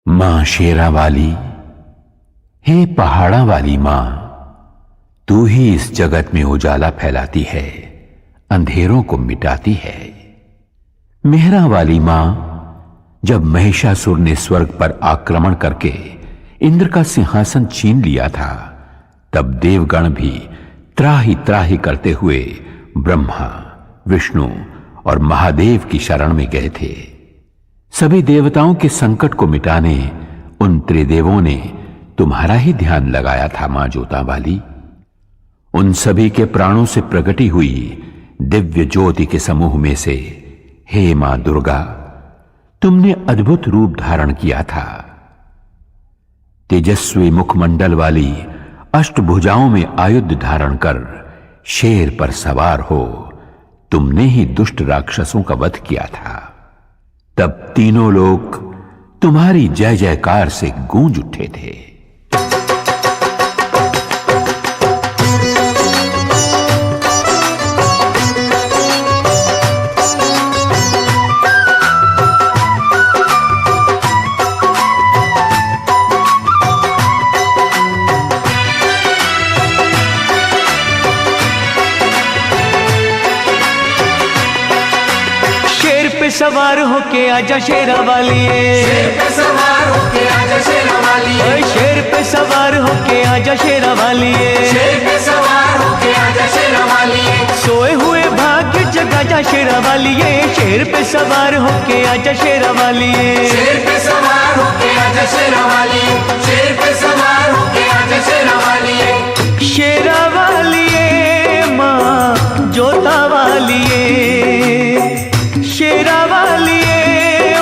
मां शेरा वाली, हे पहाड़ा वाली मां, तू ही इस जगत में उजाला फैलाती है, अंधेरों को मिटाती है। मेहरा वाली मां, जब महिषासुर ने स्वर्ग पर आक्रमण करके इंद्र का सिंहासन छीन लिया था, तब देवगण भी त्राही त्राही करते हुए ब्रह्मा, विष्णु और महादेव की शरण में गए थे। सभी देवताओं के संकट को मिटाने उन त्रिदेवों ने तुम्हारा ही ध्यान लगाया था मां जोता वाली। उन सभी के प्राणों से प्रकटी हुई दिव्य ज्योति के समूह में से हे मां दुर्गा, तुमने अद्भुत रूप धारण किया था। तेजस्वी मुखमंडल वाली अष्टभुजाओं में आयुध धारण कर शेर पर सवार हो तुमने ही दुष्ट राक्षसों का वध किया था। तब तीनों लोग तुम्हारी जय जयकार से गूंज उठे थे। सवार होके आजा शेरा वाली, शेर पे सवार होके आजा शेरा वाली, शेर पे सवार होके आजा शेरा वाली, शेर पे सवार होके आजा शेरा वाली, सोए हुए भाग्य जगा जा शेरा वाली, शेर पे सवार होके आजा शेरा वाली, शेर पे सवार होके आजा शेरा वाली, शेर पे सवार होके आजा शेरा वाली, शेरा वाली माँ जोता वाली, शेरा वाली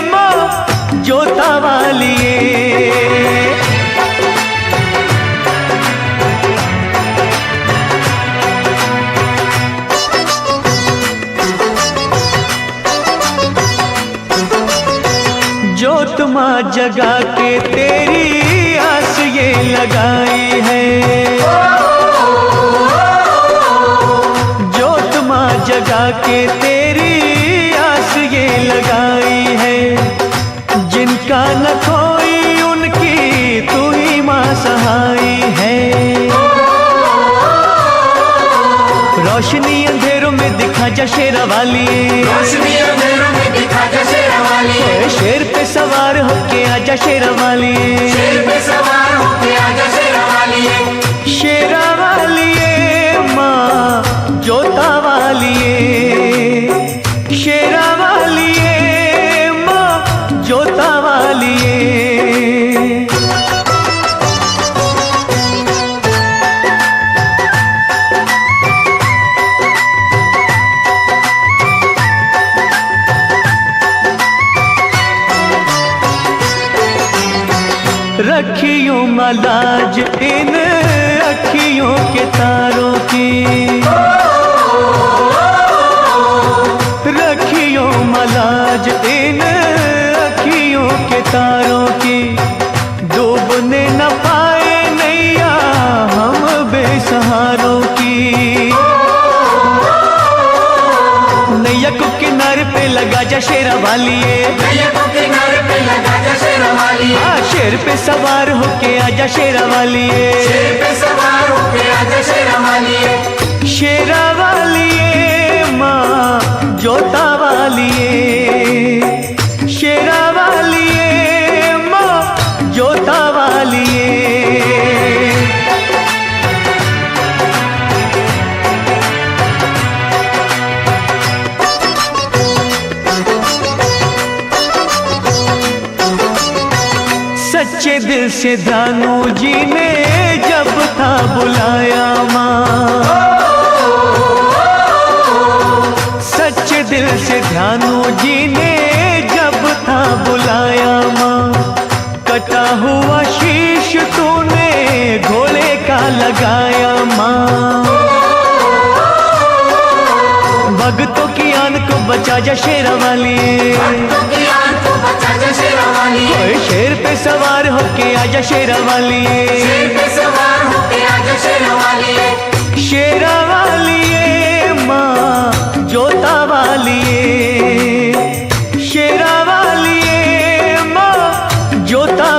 माँ जोता वाली। जोत माँ जगा के तेरी आस ये लगाई है, जोत माँ जगा के तेरी ये लगाई है। जिनका न कोई उनकी तू ही मां सहाई है। रोशनी अंधेरों में दिखा जा शेरा वाली, रोशनी अंधेरों में दिखा जा शेरा वाली, शेर पे सवार होके आजा शेरा वाली, शेर पे सवार होके आजा शेरा वाली, शेरा वाली मां जोता वाली, शेरा वाली मां जोता वाली। रखियो मलाज इन अखियों के तारों की, रखियो मलाज इन अखियों के तारों की, डूबने न पाए नैया हम बेसहारों की। नैया को किनारे पे लगा जा शेरा वाली, नैया को किनारे पे लगा जा शेरा वाली, शेर पे सवार होके आजा शेरा वाली, शेर पे सवार होके आजा शेरा वाली, शेरा वाली माँ जोता वाली, शेरा वाली माँ जोता वाली। सच्चे दिल से दानू जी ने जब था बुलाया माँ, सच्चे दिल से ध्यानू जी ने जब था बुलाया माँ, कटा हुआ शीश तूने घोड़े का लगाया माँ। भक्तों की आन को बचा जा शेरा वाली, भक्तों की आन को बचा जा शेरा वाली, शेर पे सवार होके आजा शेरा वाली, शेर पे सवार होके आजा शेरा वाली, शेरा वाली माँ जोता वाली, शेरा वाली माँ जोता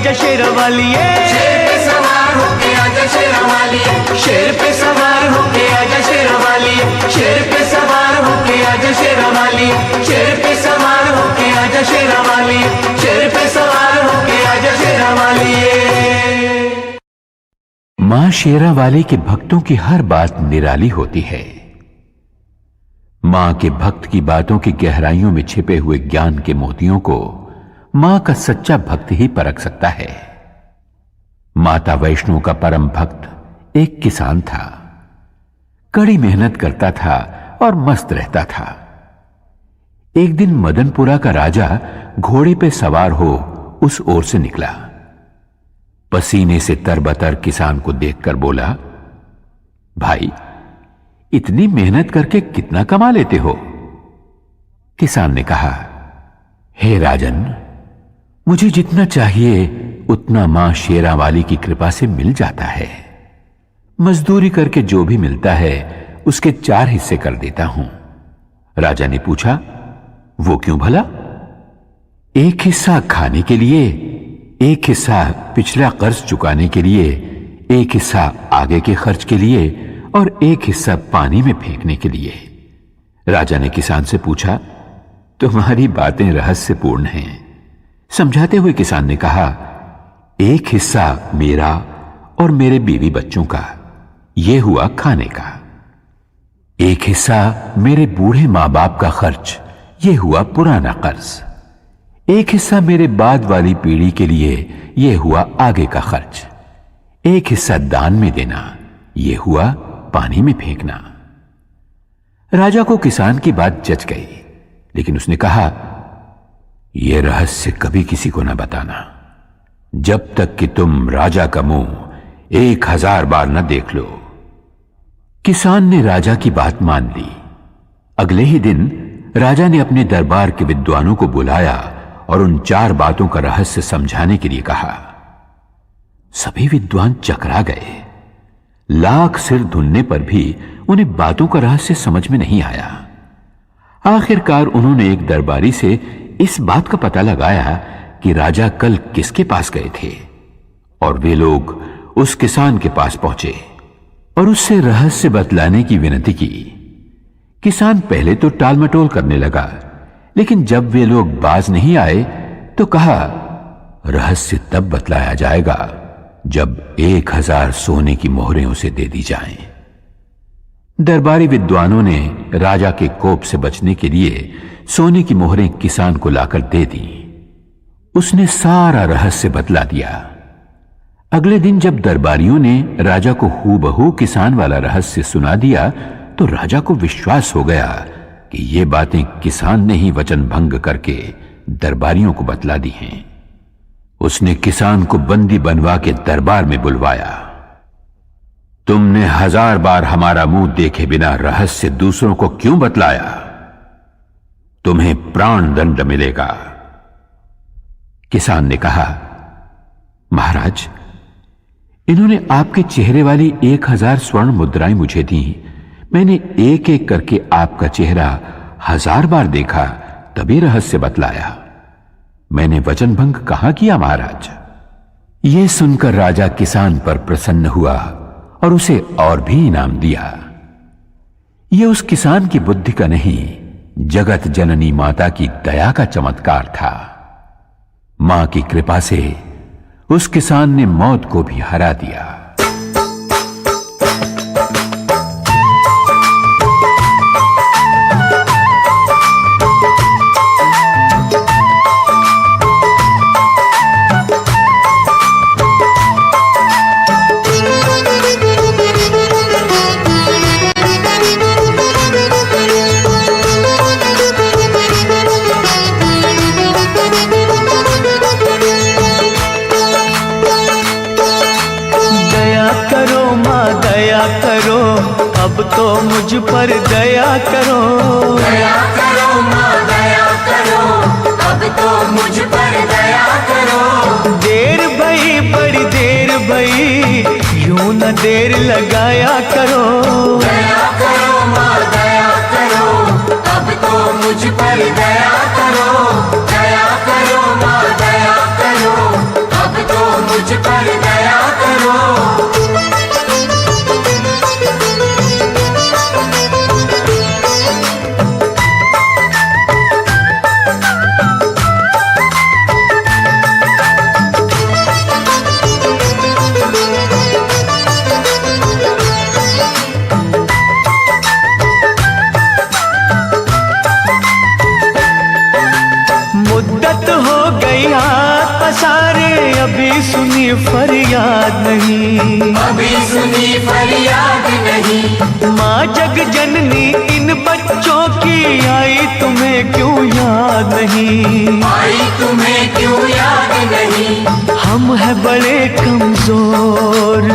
आजा शेरवालिए, शेर पे सवार होके आजा शेरवालिए, शेर पे सवार होके आजा शेरवालिए, शेर पे सवार होके आजा शेरवालिए, शेर पे सवार होके आजा शेरवालिए, शेर पे सवार होके आजा शेरवालिए। मां शेरावाली के भक्तों की हर बात निराली होती है। मां के भक्त की बातों की गहराइयों में छिपे हुए ज्ञान के मोतियों को मां का सच्चा भक्त ही परख सकता है। माता वैष्णो का परम भक्त एक किसान था। कड़ी मेहनत करता था और मस्त रहता था। एक दिन मदनपुरा का राजा घोड़े पे सवार हो उस ओर से निकला। पसीने से तरबतर किसान को देखकर बोला, भाई, इतनी मेहनत करके कितना कमा लेते हो? किसान ने कहा, हे राजन, मुझे जितना चाहिए उतना मां शेरावाली की कृपा से मिल जाता है। मजदूरी करके जो भी मिलता है उसके 4 हिस्से कर देता हूं। राजा ने पूछा, वो क्यों भला? एक हिस्सा खाने के लिए, एक हिस्सा पिछला कर्ज चुकाने के लिए, एक हिस्सा आगे के खर्च के लिए और एक हिस्सा पानी में फेंकने के लिए। राजा ने किसान से पूछा, तुम्हारी बातें रहस्यपूर्ण हैं। समझाते हुए किसान ने कहा, एक हिस्सा मेरा और मेरे बीवी बच्चों का, यह हुआ खाने का। एक हिस्सा मेरे बूढ़े मां बाप का खर्च, यह हुआ पुराना कर्ज। एक हिस्सा मेरे बाद वाली पीढ़ी के लिए, यह हुआ आगे का खर्च। एक हिस्सा दान में देना, यह हुआ पानी में फेंकना। राजा को किसान की बात जच गई, लेकिन उसने कहा, यह रहस्य कभी किसी को ना बताना, जब तक कि तुम राजा का मुंह 1000 बार न देख लो। किसान ने राजा की बात मान ली। अगले ही दिन राजा ने अपने दरबार के विद्वानों को बुलाया और उन 4 बातों का रहस्य समझाने के लिए कहा। सभी विद्वान चकरा गए। लाख सिर धुनने पर भी उन्हें बातों का रहस्य समझ में नहीं आया। आखिरकार उन्होंने एक दरबारी से इस बात का पता लगाया कि राजा कल किसके पास गए थे, और वे लोग उस किसान के पास पहुंचे और उससे रहस्य बतलाने की विनती की। किसान पहले तो टालमटोल करने लगा, लेकिन जब वे लोग बाज नहीं आए तो कहा, रहस्य तब बतलाया जाएगा जब 1000 सोने की मोहरें उसे दे दी जाएं। दरबारी विद्वानों ने राजा के कोप से बचने के लिए सोने की मोहरें किसान को लाकर दे दी। उसने सारा रहस्य बतला दिया। अगले दिन जब दरबारियों ने राजा को हूबहू किसान वाला रहस्य सुना दिया तो राजा को विश्वास हो गया कि ये बातें किसान ने ही वचन भंग करके दरबारियों को बतला दी हैं। उसने किसान को बंदी बनवा के दरबार में बुलवाया। तुमने 1000 बार हमारा मुंह देखे बिना रहस्य दूसरों को क्यों बतलाया? तुम्हें प्राण दंड मिलेगा। किसान ने कहा, महाराज, इन्होंने आपके चेहरे वाली 1000 स्वर्ण मुद्राएं मुझे दी। मैंने एक एक करके आपका चेहरा 1000 बार देखा, तभी रहस्य बतलाया। मैंने वचन भंग कहां किया महाराज? यह सुनकर राजा किसान पर प्रसन्न हुआ और उसे और भी इनाम दिया। यह उस किसान की बुद्धि का नहीं, जगत जननी माता की दया का चमत्कार था। मां की कृपा से उस किसान ने मौत को भी हरा दिया। अब तो मुझ पर दया करो, दया करो माँ दया करो, अब तो मुझ पर दया करो। देर भई बड़ी देर भई, यूं न देर लगाया करो। दया करो माँ दया करो, अब तो मुझ पर दया करो। दया करो माँ दया करो, अब तो अभी सुनी फरियाद नहीं, अभी सुनी फरियाद नहीं। माँ जग जननी इन बच्चों की आई तुम्हें क्यों याद नहीं, आई तुम्हें क्यों याद नहीं। हम हैं बड़े कमजोर,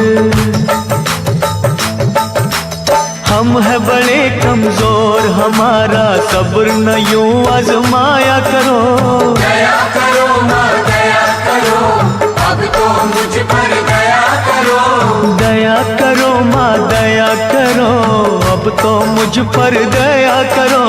हम हैं बड़े कमजोर, हमारा सब्र न यूं आजमाया करो। दया करो माँ दया करो, अब तो मुझ पर दया करो। दया करो माँ दया करो, अब तो मुझ पर दया करो।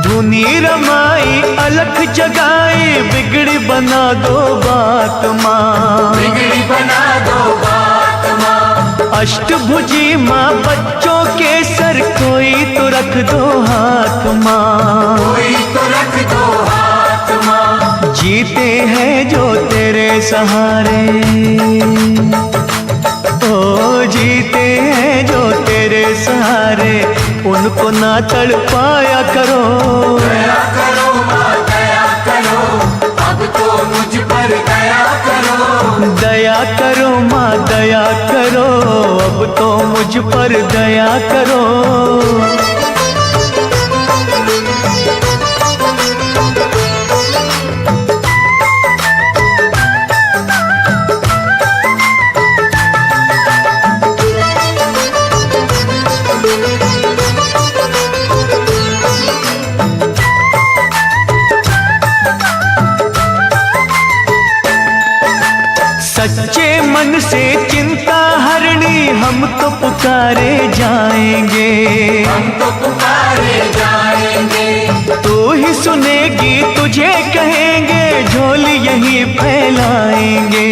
धुनी रमाई अलख जगाई, बिगड़ी बना दो बात माँ, बिगड़ी बना दो बात माँ। अष्टभुजी माँ बच्चों के सर कोई तो रख दो हाथ माँ, कोई तो रख दो हाथ माँ। जीते हैं जो तेरे सहारे, ओ जीते हैं जो तेरे सहारे, उनको ना तड़पाया करो। दया करो माँ दया करो, अब तो मुझ पर दया करो। दया करो माँ दया करो, अब तो मुझ पर दया करो। सच्चे मन से चिंता हरणी हम तो पुकारे जाएंगे, हम तो पुकारे जाएंगे। तू ही सुनेगी तुझे कहेंगे, झोली यहीं फैलाएंगे,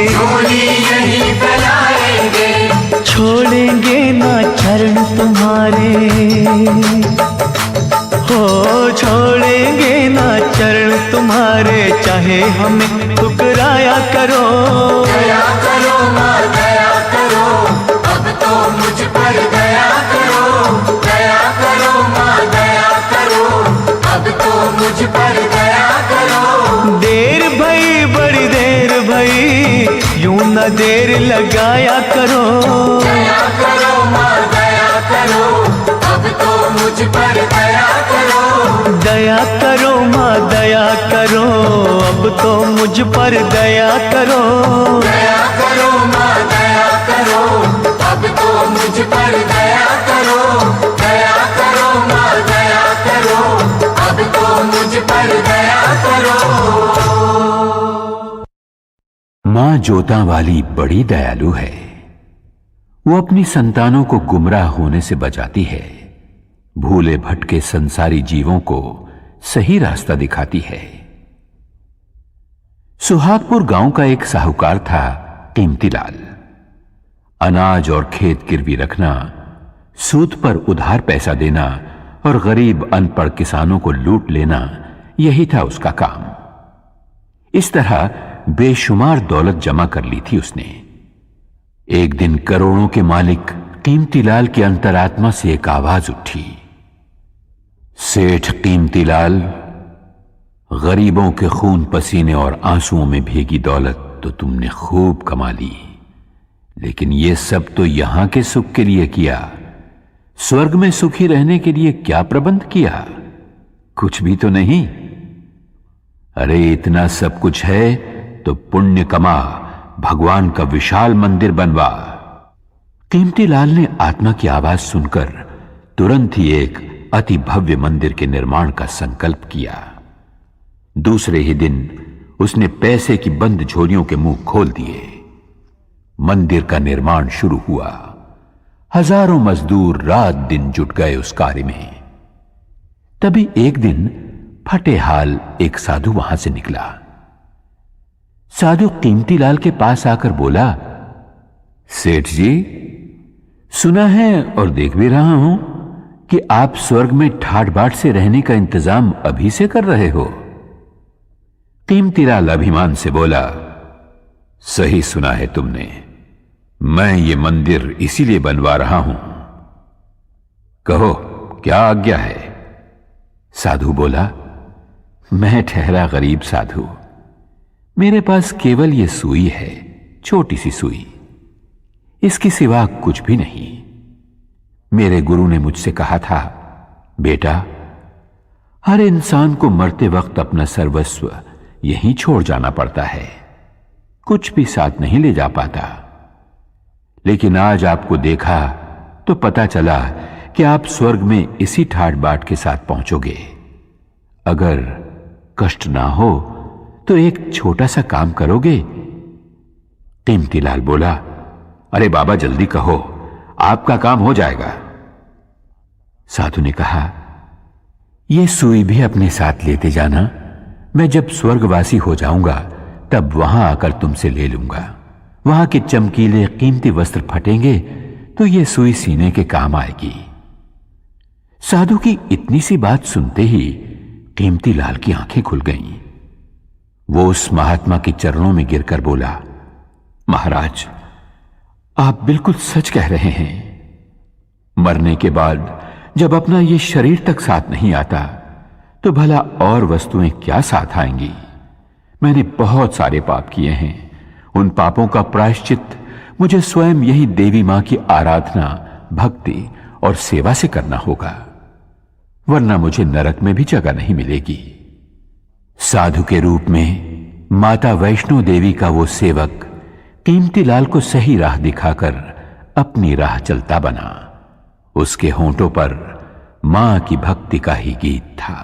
झोली यहीं फैलाएंगे। छोड़ेंगे ना चरण तुम्हारे, हो छोड़ेंगे ना चरण तुम्हारे, चाहे हमें ठुकराया करो। दया करो माँ दया करो, अब तो मुझ पर दया करो। दया करो माँ दया करो, अब तो मुझ पर दया करो। देर भई बड़ी देर भई, यूं न देर लगाया करो। दया करो माँ दया करो, अब तो मुझ पर दया करो। दया करो माँ दया करो, अब तो मुझ पर दया करो। दया करो माँ दया करो, अब तो मुझ पर दया करो। दया करो माँ दया करो, अब तो मुझ पर दया करो। मां जोता वाली बड़ी दयालु है। वो अपनी संतानों को गुमराह होने से बचाती है, भूले भटके संसारी जीवों को सही रास्ता दिखाती है। सुहागपुर गांव का एक साहूकार था कीमतीलाल। अनाज और खेत गिरवी रखना, सूद पर उधार पैसा देना और गरीब अनपढ़ किसानों को लूट लेना, यही था उसका काम। इस तरह बेशुमार दौलत जमा कर ली थी उसने। एक दिन करोड़ों के मालिक कीमतीलाल की अंतरात्मा से एक आवाज उठी, सेठ कीमतीलाल, गरीबों के खून पसीने और आंसुओं में भीगी दौलत तो तुमने खूब कमा ली, लेकिन यह सब तो यहां के सुख के लिए किया, स्वर्ग में सुखी रहने के लिए क्या प्रबंध किया? कुछ भी तो नहीं। अरे इतना सब कुछ है तो पुण्य कमा, भगवान का विशाल मंदिर बनवा। कीमतीलाल ने आत्मा की आवाज सुनकर तुरंत ही एक अति भव्य मंदिर के निर्माण का संकल्प किया। दूसरे ही दिन उसने पैसे की बंद झोलियों के मुंह खोल दिए। मंदिर का निर्माण शुरू हुआ। हजारों मजदूर रात दिन जुट गए उस कार्य में। तभी एक दिन फटे हाल एक साधु वहां से निकला। साधु कीमतीलाल के पास आकर बोला, सेठ जी, सुना है और देख भी रहा हूं कि आप स्वर्ग में ठाट बाट से रहने का इंतजाम अभी से कर रहे हो। कीमतीलाल अभिमान से बोला, सही सुना है तुमने, मैं ये मंदिर इसीलिए बनवा रहा हूं। कहो क्या आज्ञा है? साधु बोला, मैं ठहरा गरीब साधु, मेरे पास केवल ये सुई है, छोटी सी सुई, इसके सिवा कुछ भी नहीं। मेरे गुरु ने मुझसे कहा था, बेटा, हर इंसान को मरते वक्त अपना सर्वस्व यहीं छोड़ जाना पड़ता है, कुछ भी साथ नहीं ले जा पाता। लेकिन आज आपको देखा तो पता चला कि आप स्वर्ग में इसी ठाट बाट के साथ पहुंचोगे। अगर कष्ट ना हो तो एक छोटा सा काम करोगे? कीमतीलाल बोला, अरे बाबा जल्दी कहो, आपका काम हो जाएगा। साधु ने कहा, यह सुई भी अपने साथ लेते जाना, मैं जब स्वर्गवासी हो जाऊंगा तब वहां आकर तुमसे ले लूंगा। वहां के चमकीले कीमती वस्त्र फटेंगे तो यह सुई सीने के काम आएगी। साधु की इतनी सी बात सुनते ही कीमतीलाल की आंखें खुल गईं। वो उस महात्मा के चरणों में गिरकर बोला, महाराज, आप बिल्कुल सच कह रहे हैं। मरने के बाद जब अपना ये शरीर तक साथ नहीं आता तो भला और वस्तुएं क्या साथ आएंगी? मैंने बहुत सारे पाप किए हैं, उन पापों का प्रायश्चित मुझे स्वयं यही देवी मां की आराधना, भक्ति और सेवा से करना होगा, वरना मुझे नरक में भी जगह नहीं मिलेगी। साधु के रूप में माता वैष्णो देवी का वो सेवक कीमतीलाल को सही राह दिखाकर अपनी राह चलता बना। उसके होंठों पर मां की भक्ति का ही गीत था।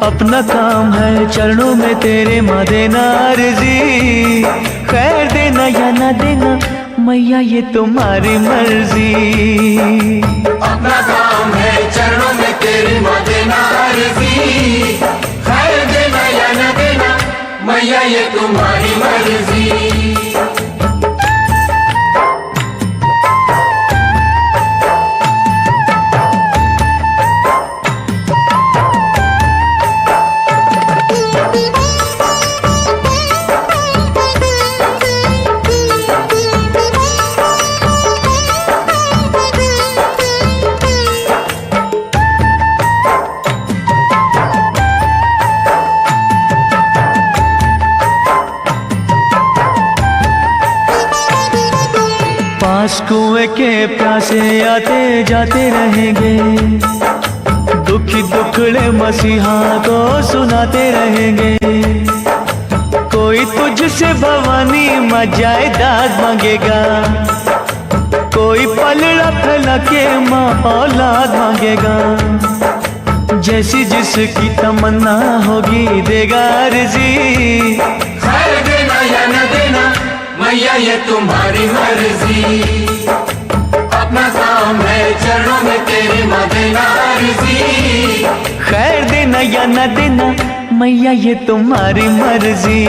अपना काम है चरणों में तेरे माँ देना अर्जी, खैर देना या ना देना मैया ये तुम्हारी मर्जी। अपना काम है चरणों में तेरी माँ देना अर्जी, खैर देना या न देना मैया ये तुम्हारी मर्जी। पास कुएं के प्यासे आते जाते रहेंगे, दुखी दुखड़े मसीहा को सुनाते रहेंगे। कोई तुझसे भवानी मां जायदाद मांगेगा, कोई पलड़ा फैला के मां औलाद मांगेगा। जैसी जिसकी तमन्ना होगी देगा अर्जी, खैर देना या न देना मैया ये तुम्हारी मर्जी। अपना काम है चरणों में तेरी माँ देना अर्जी, खैर देना या न देना मैया ये तुम्हारी मर्जी।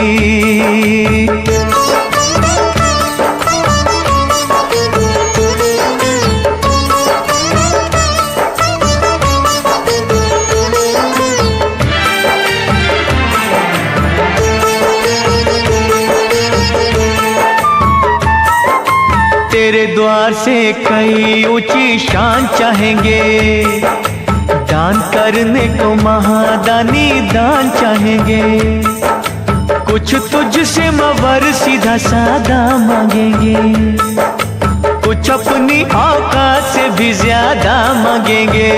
तेरे द्वार से कई ऊंची शान चाहेंगे, दान करने को महादानी दान चाहेंगे। कुछ तुझसे मवर सीधा सादा मांगेंगे, कुछ अपनी औकात से भी ज्यादा मांगेंगे।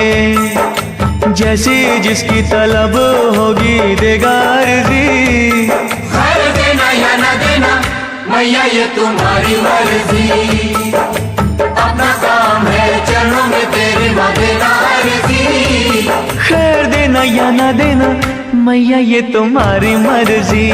जैसी जिसकी तलब होगी देगा अर्जी, खैर देना या न देना मैया ये तुम्हारी मर्जी। अपना काम है चरणों में तेरी माँ देना अर्जी, खैर देना या ना देना मैया ये तुम्हारी मर्जी।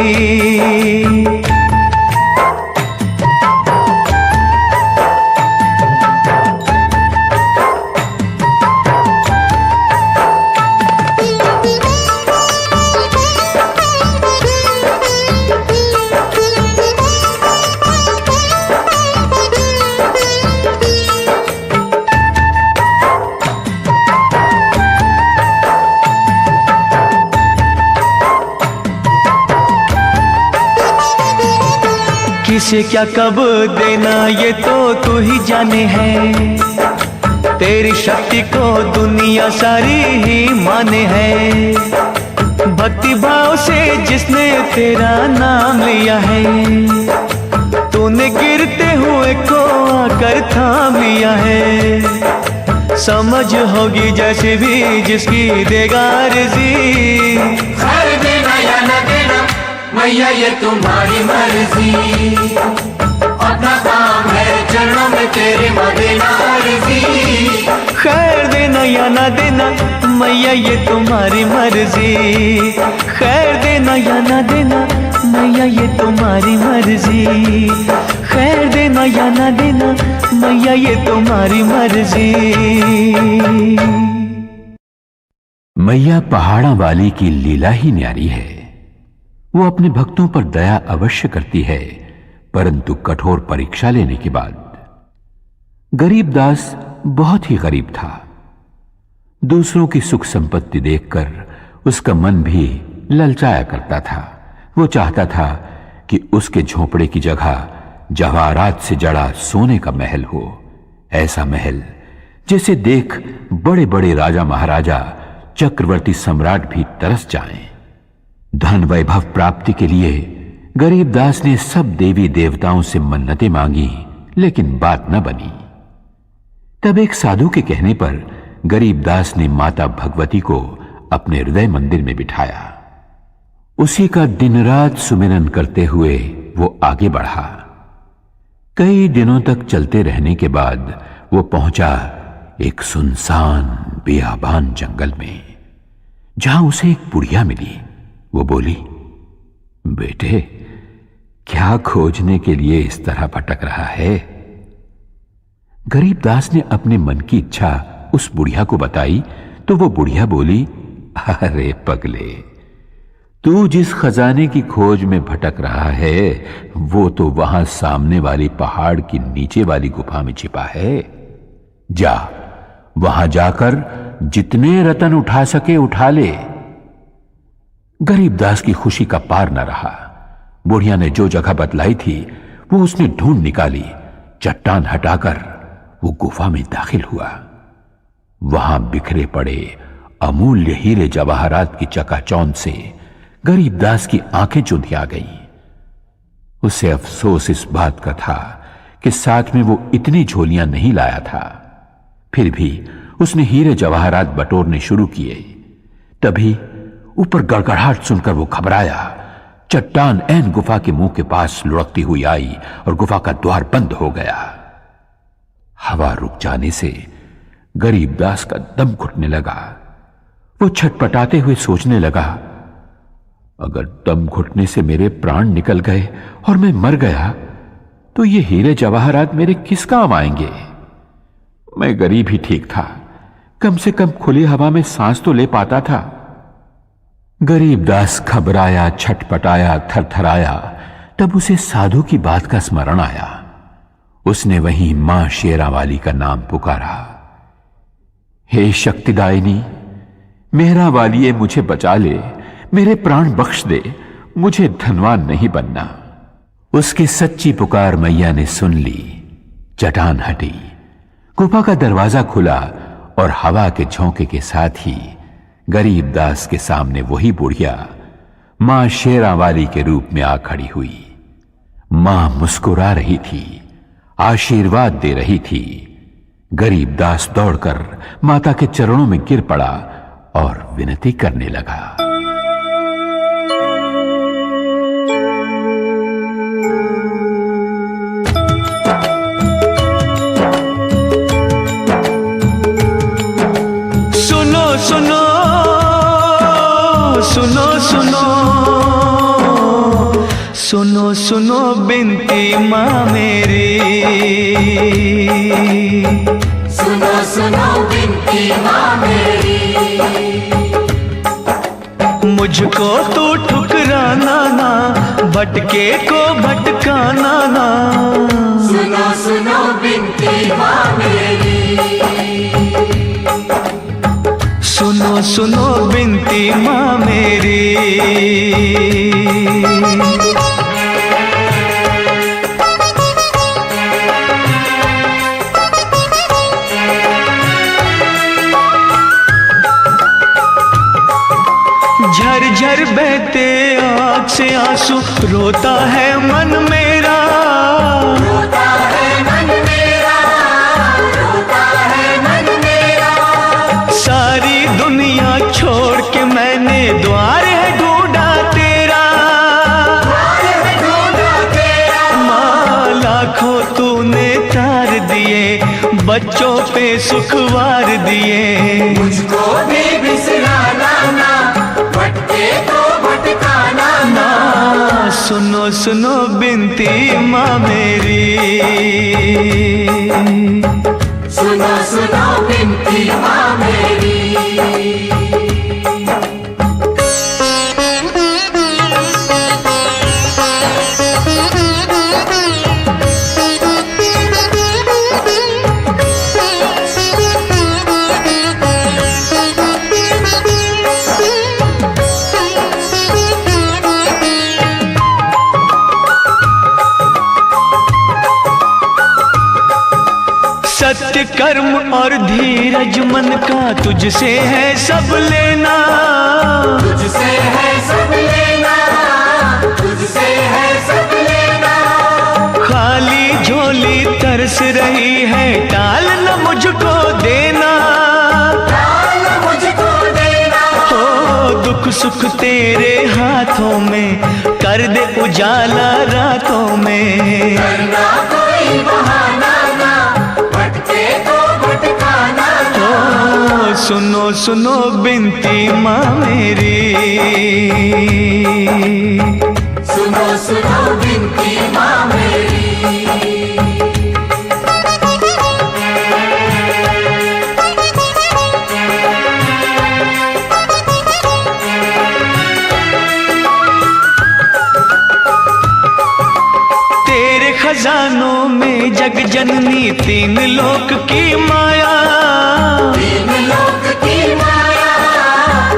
किसे क्या कब देना ये तो तू ही जाने है। तेरी शक्ति को दुनिया सारी ही माने है। भक्ति भाव से जिसने तेरा नाम लिया है, तूने गिरते हुए को आकर थाम लिया है। समझ होगी जैसे भी जिसकी देगा अर्जी। खैर देना या न देना मैया ये तुम्हारी मर्जी। अपना काम है चरणों में तेरे माँ देना अर्जी। खैर देना या ना देना मैया ये तुम्हारी मर्जी। खैर देना या ना देना मैया ये तुम्हारी मर्जी। खैर देना या ना देना मैया ये तुम्हारी मर्जी। मैया पहाड़ा वाली की लीला ही न्यारी है। वो अपने भक्तों पर दया अवश्य करती है, परंतु कठोर परीक्षा लेने के बाद। गरीब दास बहुत ही गरीब था। दूसरों की सुख संपत्ति देखकर उसका मन भी ललचाया करता था। वो चाहता था कि उसके झोपड़े की जगह जवाहरात से जड़ा सोने का महल हो। ऐसा महल जिसे देख बड़े बड़े राजा महाराजा, चक्रवर्ती सम्राट भी तरस जाएं। धन वैभव प्राप्ति के लिए गरीबदास ने सब देवी देवताओं से मन्नतें मांगी, लेकिन बात न बनी। तब एक साधु के कहने पर गरीबदास ने माता भगवती को अपने हृदय मंदिर में बिठाया। उसी का दिन रात सुमिरन करते हुए वो आगे बढ़ा। कई दिनों तक चलते रहने के बाद वो पहुंचा एक सुनसान बेआबान जंगल में, जहां उसे एक बुढ़िया मिली। वो बोली, बेटे क्या खोजने के लिए इस तरह भटक रहा है? गरीबदास ने अपने मन की इच्छा उस बुढ़िया को बताई तो वो बुढ़िया बोली, अरे पगले, तू जिस खजाने की खोज में भटक रहा है वो तो वहां सामने वाली पहाड़ की नीचे वाली गुफा में छिपा है। जा, वहां जाकर जितने रतन उठा सके उठा ले। गरीबदास की खुशी का पार न रहा। बुढ़िया ने जो जगह बतलाई थी वो उसने ढूंढ निकाली। चट्टान हटाकर वो गुफा में दाखिल हुआ। वहां बिखरे पड़े अमूल्य हीरे जवाहरात की चकाचौंध से गरीबदास की आंखें चुंधिया गईं। उसे अफसोस इस बात का था कि साथ में वो इतनी झोलियां नहीं लाया था। फिर भी उसने हीरे जवाहरात बटोरने शुरू किए। तभी ऊपर गड़गड़ाहट सुनकर वो घबराया। चट्टान ऐन गुफा के मुंह के पास लुढ़कती हुई आई और गुफा का द्वार बंद हो गया। हवा रुक जाने से गरीबदास का दम घुटने लगा। वो छटपटाते हुए सोचने लगा, अगर दम घुटने से मेरे प्राण निकल गए और मैं मर गया तो ये हीरे जवाहरात मेरे किस काम आएंगे? मैं गरीब ही ठीक था, कम से कम खुली हवा में सांस तो ले पाता था। गरीबदास घबराया, छटपटाया, थरथराया। तब उसे साधु की बात का स्मरण आया। उसने वहीं मां शेरावाली का नाम पुकारा, हे शक्तिदायिनी, मेहरा वालिए मुझे बचा ले, मेरे प्राण बख्श दे, मुझे धनवान नहीं बनना। उसकी सच्ची पुकार मैया ने सुन ली। चट्टान हटी, गुफा का दरवाजा खुला और हवा के झोंके के साथ ही गरीबदास के सामने वही बुढ़िया मां शेरावाली के रूप में आ खड़ी हुई। मां मुस्कुरा रही थी, आशीर्वाद दे रही थी। गरीबदास दौड़कर माता के चरणों में गिर पड़ा और विनती करने लगा। सुनो सुनो सुनो सुनो सुनो सुनो बिनती माँ मेरी, सुनो सुनो बिनती माँ मेरी। मुझको तू ठुकराना ना, भटके को भटकाना ना। सुनो सुनो बिनती माँ मेरी। सुनो सुनो बिनती माँ मेरी। झर बहते आँख से आंसू, रोता है मन मेरा, रोता है मन मेरा, रोता है मन मेरा। सारी दुनिया छोड़ के मैंने द्वार है ढूंढा तेरा, द्वार है ढूंढा तेरा। माँ लाखों तूने तार दिए, बच्चों पे सुखवार दिए। मुझको भी बिसराना ना, भटके तो भटकाना ना। सुनो सुनो बिनती माँ मेरी, सुनो सुनो बिनती माँ मेरी। सत्य कर्म और धीरज मन का तुझसे है सब लेना, तुझसे है सब लेना, तुझसे है सब लेना। खाली झोली तरस रही है, टाल न मुझको देना, टाल मुझको देना। हो दुख सुख तेरे हाथों में, कर दे उजाला रातों में। करना कोई बहाना ना, भटके तो भटकाना ना। ओ सुनो सुनो बिनती माँ मेरी, सुनो सुनो बिनती माँ मेरी। तेरे खजानों में जग जननी, तीन लोक की माया, तीन लोक की माया,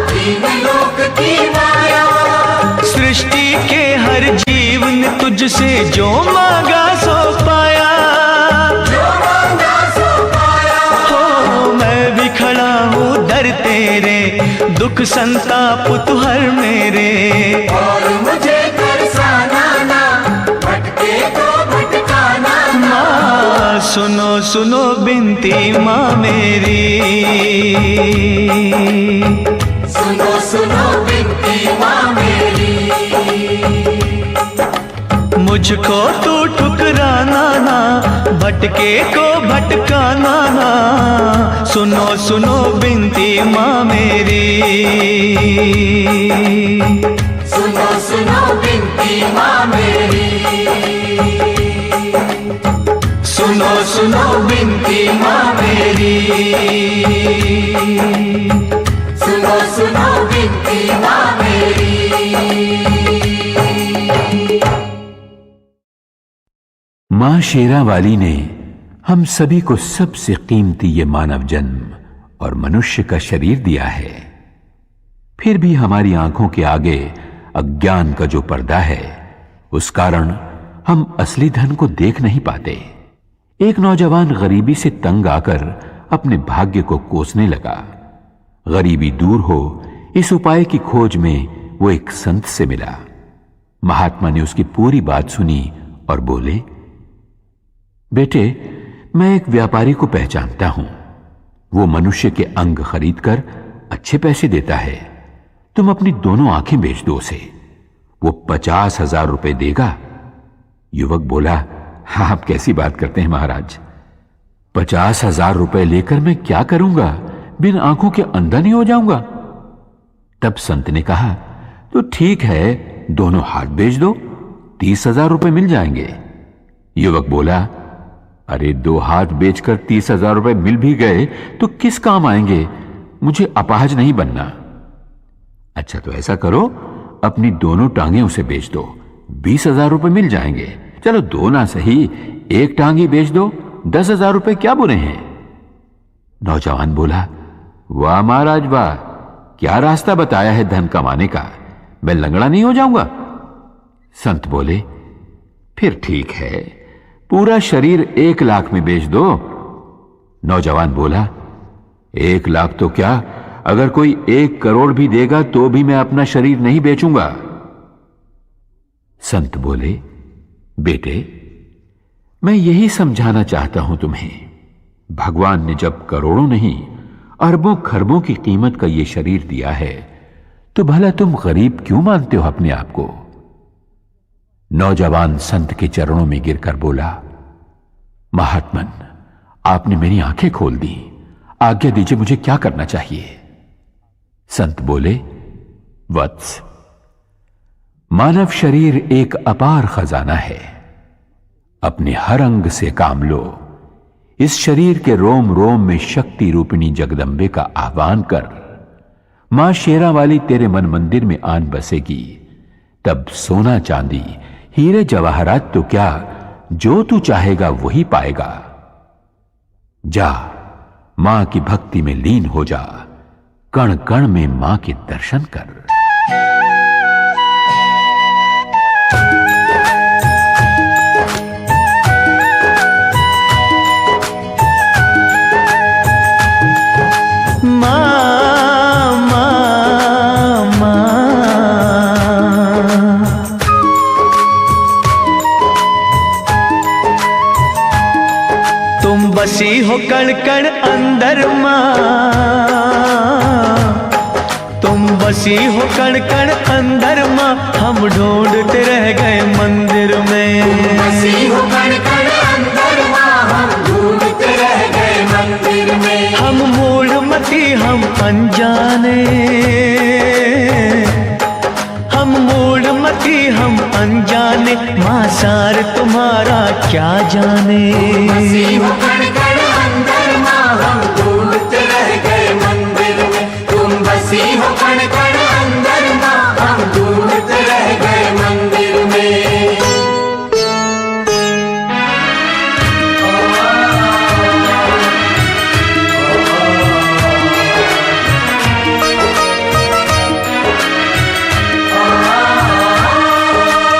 तीन लोक की माया। सृष्टि के हर जीव ने तुझसे जो मांगा सो पाया, जो मांगा सो पाया। हो मैं भी खड़ा हूँ दर तेरे, दुख संताप तू हर मेरे। और मुझे तरसाना ना, भटके तो भटकाना ना। माँ सुनो सुनो बिनती माँ मेरी, सुनो सुनो बिनती माँ मेरी। मुझको तू ठुकराना ना, भटके को भटकाना ना। सुनो सुनो बिनती माँ मेरी, सुनो सुनो बिनती माँ मेरी। सुनो सुनो बिनती माँ मेरी, सुनो सुनो बिनती माँ मेरी। मां शेरा वाली ने हम सभी को सबसे कीमती ये मानव जन्म और मनुष्य का शरीर दिया है। फिर भी हमारी आंखों के आगे अज्ञान का जो पर्दा है, उस कारण हम असली धन को देख नहीं पाते। एक नौजवान गरीबी से तंग आकर अपने भाग्य को कोसने लगा। गरीबी दूर हो, इस उपाय की खोज में वो एक संत से मिला। महात्मा ने उसकी पूरी बात सुनी और बोले, बेटे, मैं एक व्यापारी को पहचानता हूं। वो मनुष्य के अंग खरीदकर अच्छे पैसे देता है। तुम अपनी दोनों आंखें बेच दो उसे, वो 50,000 रुपए देगा। युवक बोला, हाँ, आप कैसी बात करते हैं महाराज, 50,000 रुपए लेकर मैं क्या करूंगा? बिन आंखों के अंधा नहीं हो जाऊंगा। तब संत ने कहा, तो ठीक है, दोनों हाथ बेच दो, 30,000 रुपए मिल जाएंगे। युवक बोला, अरे 2 हाथ बेचकर 30,000 रुपए मिल भी गए तो किस काम आएंगे? मुझे अपाहज नहीं बनना। अच्छा, तो ऐसा करो, अपनी दोनों टांगें उसे बेच दो, 20,000 रुपए मिल जाएंगे। चलो 2 ना सही, 1 टांग ही बेच दो, 10,000 रुपए क्या बुरे हैं? नौजवान बोला, वाह महाराज वाह, क्या रास्ता बताया है धन कमाने का, मैं लंगड़ा नहीं हो जाऊंगा। संत बोले, फिर ठीक है, पूरा शरीर 1 लाख में बेच दो। नौजवान बोला, 1 लाख तो क्या, अगर कोई 1 करोड़ भी देगा तो भी मैं अपना शरीर नहीं बेचूंगा। संत बोले, बेटे, मैं यही समझाना चाहता हूं तुम्हें। भगवान ने जब करोड़ों नहीं अरबों खरबों की कीमत का यह शरीर दिया है तो भला तुम गरीब क्यों मानते हो अपने आप को? नौजवान संत के चरणों में गिरकर बोला, महात्मन, आपने मेरी आंखें खोल दी, आज्ञा दीजिए, मुझे क्या करना चाहिए? संत बोले, वत्स, मानव शरीर एक अपार खजाना है। अपने हर अंग से काम लो। इस शरीर के रोम रोम में शक्ति रूपिणी जगदंबे का आह्वान कर। मां शेरा वाली तेरे मन मंदिर में आन बसेगी। तब सोना चांदी हीरे जवाहरात तो क्या, जो तू चाहेगा वही पाएगा। जा, मां की भक्ति में लीन हो जा, कण कण में मां के दर्शन कर। बसी हो कण कण अंदर माँ, तुम बसी हो कण कण अंदर माँ, हम ढूंढते रह गए मंदिर में। बसी हो कण कण अंदर माँ, हम ढूंढते रह गए मंदिर में। हम मूढ़मती, हम अनजाने, हम मूढ़मती, हम अनजाने, माँ सार तुम्हारा क्या जाने। बसी हो कण कण अंदर माँ, हम ढूंढते रह गए मंदिर में। तुम बसी हो कण कण अंदर माँ, हम ढूंढते रह गए मंदिर में।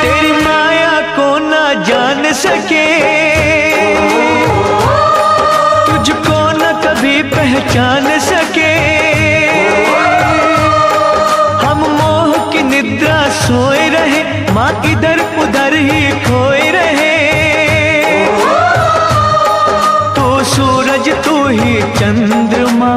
तेरी माया को ना जान सके, तुझको न कभी पहचान सके। हम मोह की निद्रा सोए रहे, माँ इधर उधर ही खोए रहे। तू सूरज, तू ही चंद्रमा,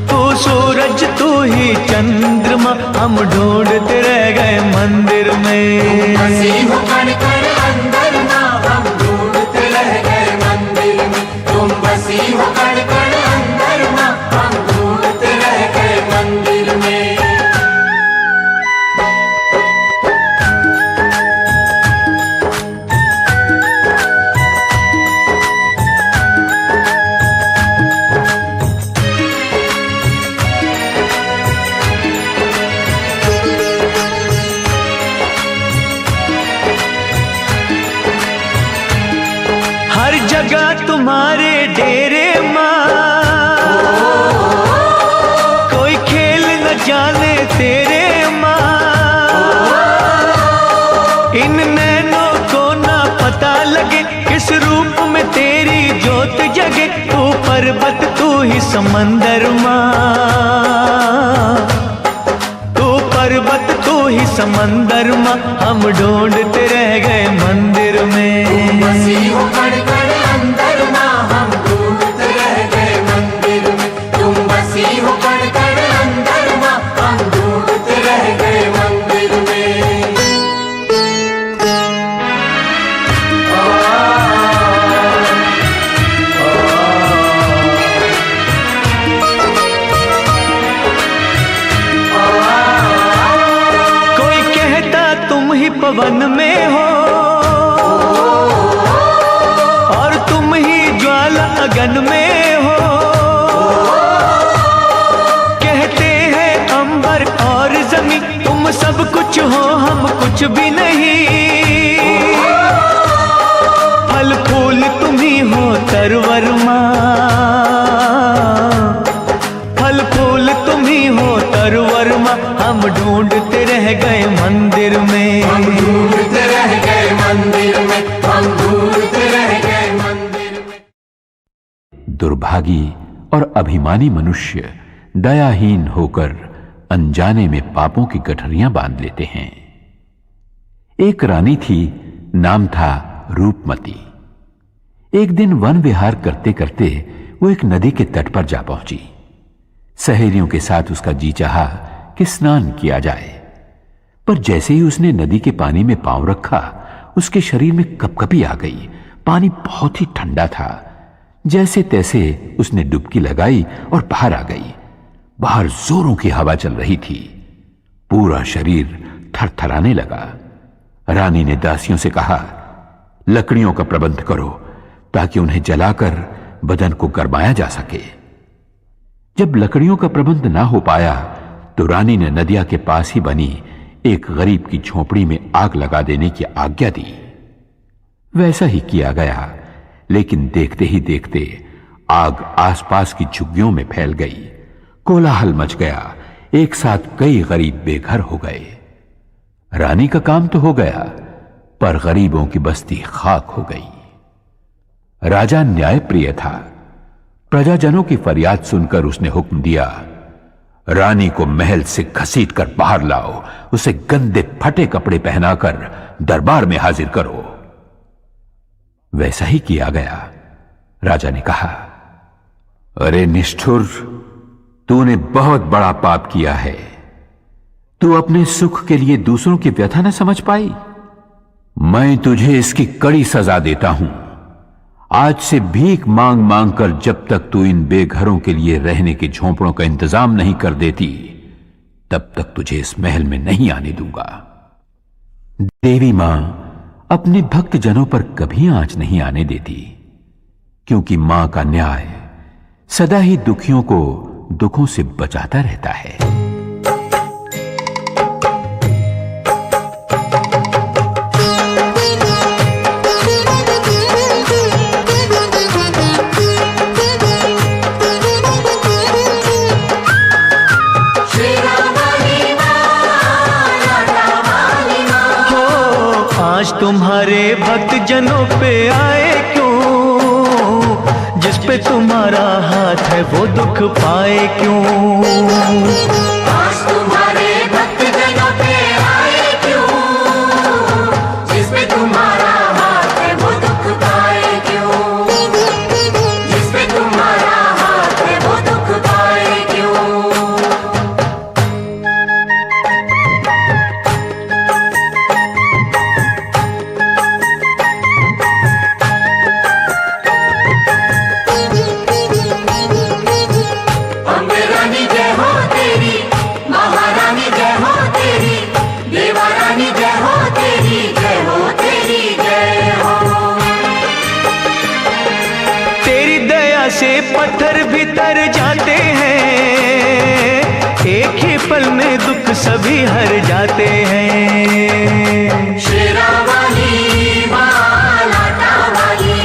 तू सूरज, तू ही चंद्रमा, हम ढूंढते रह गए मंदिर में। बसी हो कण कण अंदर माँ, हम ढूंढते रह गए मंदिर में। तुम बसी हो कण कण अंदर माँ, हम ढूंढते रह गए मंदिर में। हर जगह तुम्हारे डेरे माँ, कोई खेल न जाने तेरे माँ। इन नैनों को ना पता लगे, किस रूप में तेरी ज्योत जगे। तू पर्वत, तू ही समंदर माँ, तू पर्वत, तू ही समंदर माँ, हम ढूंढते रह गए मंदिर में। बसी हो कण कण अंदर माँ, हम ढूंढते रह गए मंदिर में। तुम बसी हो कण कण अंदर माँ, हम ढूंढते रह गए मंदिर में। कोई कहता तुम ही पवन में हो, और तुम ही ज्वाला अगन में हो। कहते हैं अंबर और जमीन, तुम सब कुछ हो, हम कुछ भी नहीं। फल फूल तुम ही हो तरवर माँ, फल फूल तुम ही हो तरवर माँ, हम ढूंढते रह गए मंदिर में। हम ढूंढते रह गए मंदिर में, हम ढूंढते रह गए मंदिर में। दुर्भागी और अभिमानी मनुष्य दयाहीन होकर अनजाने में पापों की गठरियां बांध लेते हैं। एक रानी थी, नाम था रूपमती। एक दिन वन विहार करते करते वो एक नदी के तट पर जा पहुंची। सहेलियों के साथ उसका जी चाहा कि स्नान किया जाए, पर जैसे ही उसने नदी के पानी में पांव रखा, उसके शरीर में कपकपी आ गई। पानी बहुत ही ठंडा था। जैसे तैसे उसने डुबकी लगाई और बाहर आ गई। बाहर जोरों की हवा चल रही थी। पूरा शरीर थरथराने लगा। रानी ने दासियों से कहा, लकड़ियों का प्रबंध करो ताकि उन्हें जलाकर बदन को गरमाया जा सके। जब लकड़ियों का प्रबंध ना हो पाया तो रानी ने नदिया के पास ही बनी एक गरीब की झोपड़ी में आग लगा देने की आज्ञा दी। वैसा ही किया गया, लेकिन देखते ही देखते आग आसपास की झुग्गियों में फैल गई। कोलाहल मच गया। एक साथ कई गरीब बेघर हो गए। रानी का काम तो हो गया, पर गरीबों की बस्ती खाक हो गई। राजा न्यायप्रिय था। प्रजाजनों की फरियाद सुनकर उसने हुक्म दिया, रानी को महल से घसीटकर बाहर लाओ, उसे गंदे फटे कपड़े पहनाकर दरबार में हाजिर करो। वैसा ही किया गया। राजा ने कहा, अरे निष्ठुर, तूने बहुत बड़ा पाप किया है। तू अपने सुख के लिए दूसरों की व्यथा न समझ पाई। मैं तुझे इसकी कड़ी सजा देता हूं। आज से भीख मांग मांग कर जब तक तू इन बेघरों के लिए रहने के झोंपड़ों का इंतजाम नहीं कर देती, तब तक तुझे इस महल में नहीं आने दूंगा। देवी मां अपने भक्त जनों पर कभी आंच नहीं आने देती, क्योंकि मां का न्याय सदा ही दुखियों को दुखों से बचाता रहता है। तुम्हारे भक्त जनों पे आए क्यों, जिस पे तुम्हारा हाथ है वो दुख पाए क्यों। आज तुम्हारे भक्त जनों पे आए क्यों, जिस पे तुम्हारा हाथ है वो दुख पाए क्यों, जिस पे तुम्हारा हाथ है वो दुख पाए क्यों। से पत्थर भी तर जाते हैं, एक ही पल में दुख सभी हर जाते हैं। शेरा वाली मां लाटा वाली,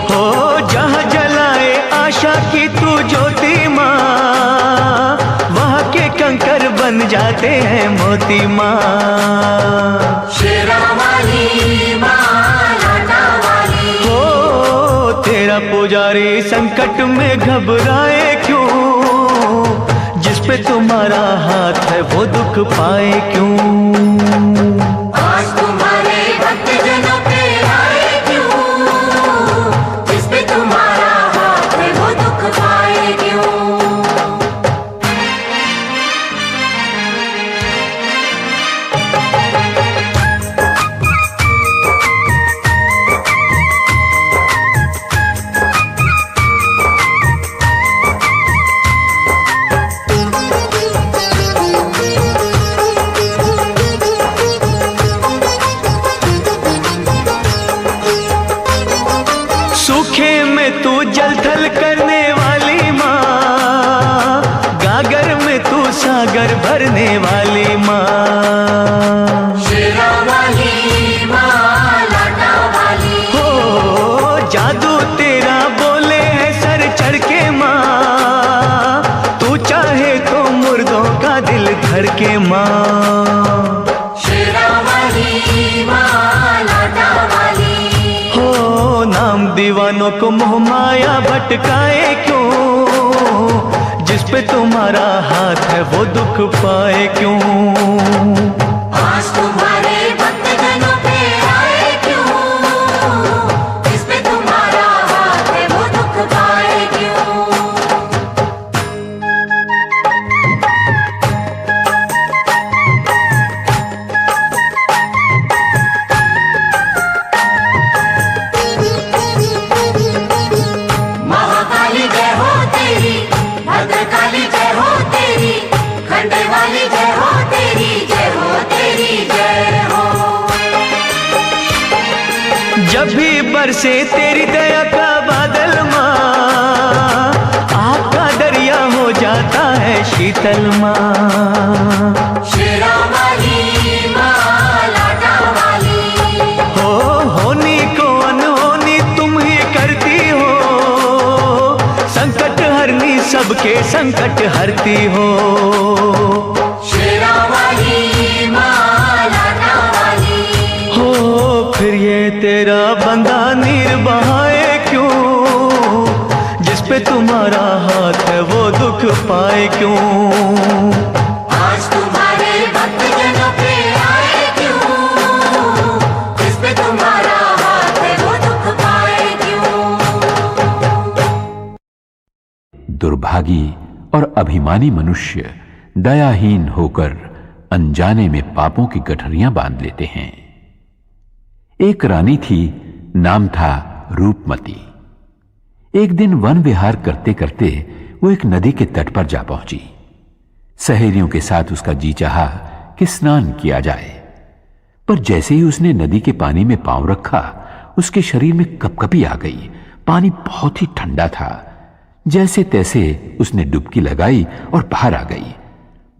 हो जहाँ जलाए आशा की तू ज्योति माँ, वहाँ के कंकर बन जाते हैं मोती माँ। शेरा वाली मां लाटा वाली, हो तेरा पुजारी संकट में घबराए क्यों, जिस पे तुम्हारा हाथ है वो दुख पाए क्यों। आज तुम्हारे भक्त जनों पे आए क्यों, जिस पे तुम्हारा हाथ है वो दुख पाए क्यों। सूखे में तू जल थल करने वाली माँ, गागर में तू सागर भरने वाली माँ। शेरा वाली मां लाटा वाली, हो जादू तेरा बोले है सर चढ़ के माँ, तू चाहे तो मुर्दों का दिल धर के माँ। शेरा वाली मां लाटा वाली, हो नाम दीवानों को मोह माया भटकाए क्यों, पे तुम्हारा हाथ है वो दुख पाए क्यों। आज तुम्हारे भक्त जनों पे आए क्यों, जिस पे तुम्हारा हाथ है वो दुख पाए क्यों। महाकाली जय हो तेरी, भद्रकाली जय हो तेरी, खंडे वाली जय हो तेरी, जय हो तेरी जय हो। जब भी बरसे तेरी दया का बादल माँ, आपका दरिया हो जाता है शीतल माँ। शेरा वाली माँ, लाटा वाली, हो होनी को अनहोनी तुम ही करती हो, संकट हरनी सबके संकट हरती हो। शेरा वाली माँ, लाटा वाली, हो फिर ये तेरा बंदा नीर बहाए क्यों, जिस पे तुम्हारा हाथ है वो दुख पाए क्यों। आज तुम्हारे भक्त जनों पे आए क्यों, जिस पे तुम्हारा हाथ है वो दुख पाए क्यों। दुर्भागी और अभिमानी मनुष्य दयाहीन होकर अनजाने में पापों की गठरियां बांध लेते हैं। एक रानी थी, नाम था रूपमती। एक दिन वन विहार करते करते वो एक नदी के तट पर जा पहुंची। सहेलियों के साथ उसका जी चाहा कि स्नान किया जाए, पर जैसे ही उसने नदी के पानी में पांव रखा, उसके शरीर में कपकपी आ गई। पानी बहुत ही ठंडा था। जैसे तैसे उसने डुबकी लगाई और बाहर आ गई।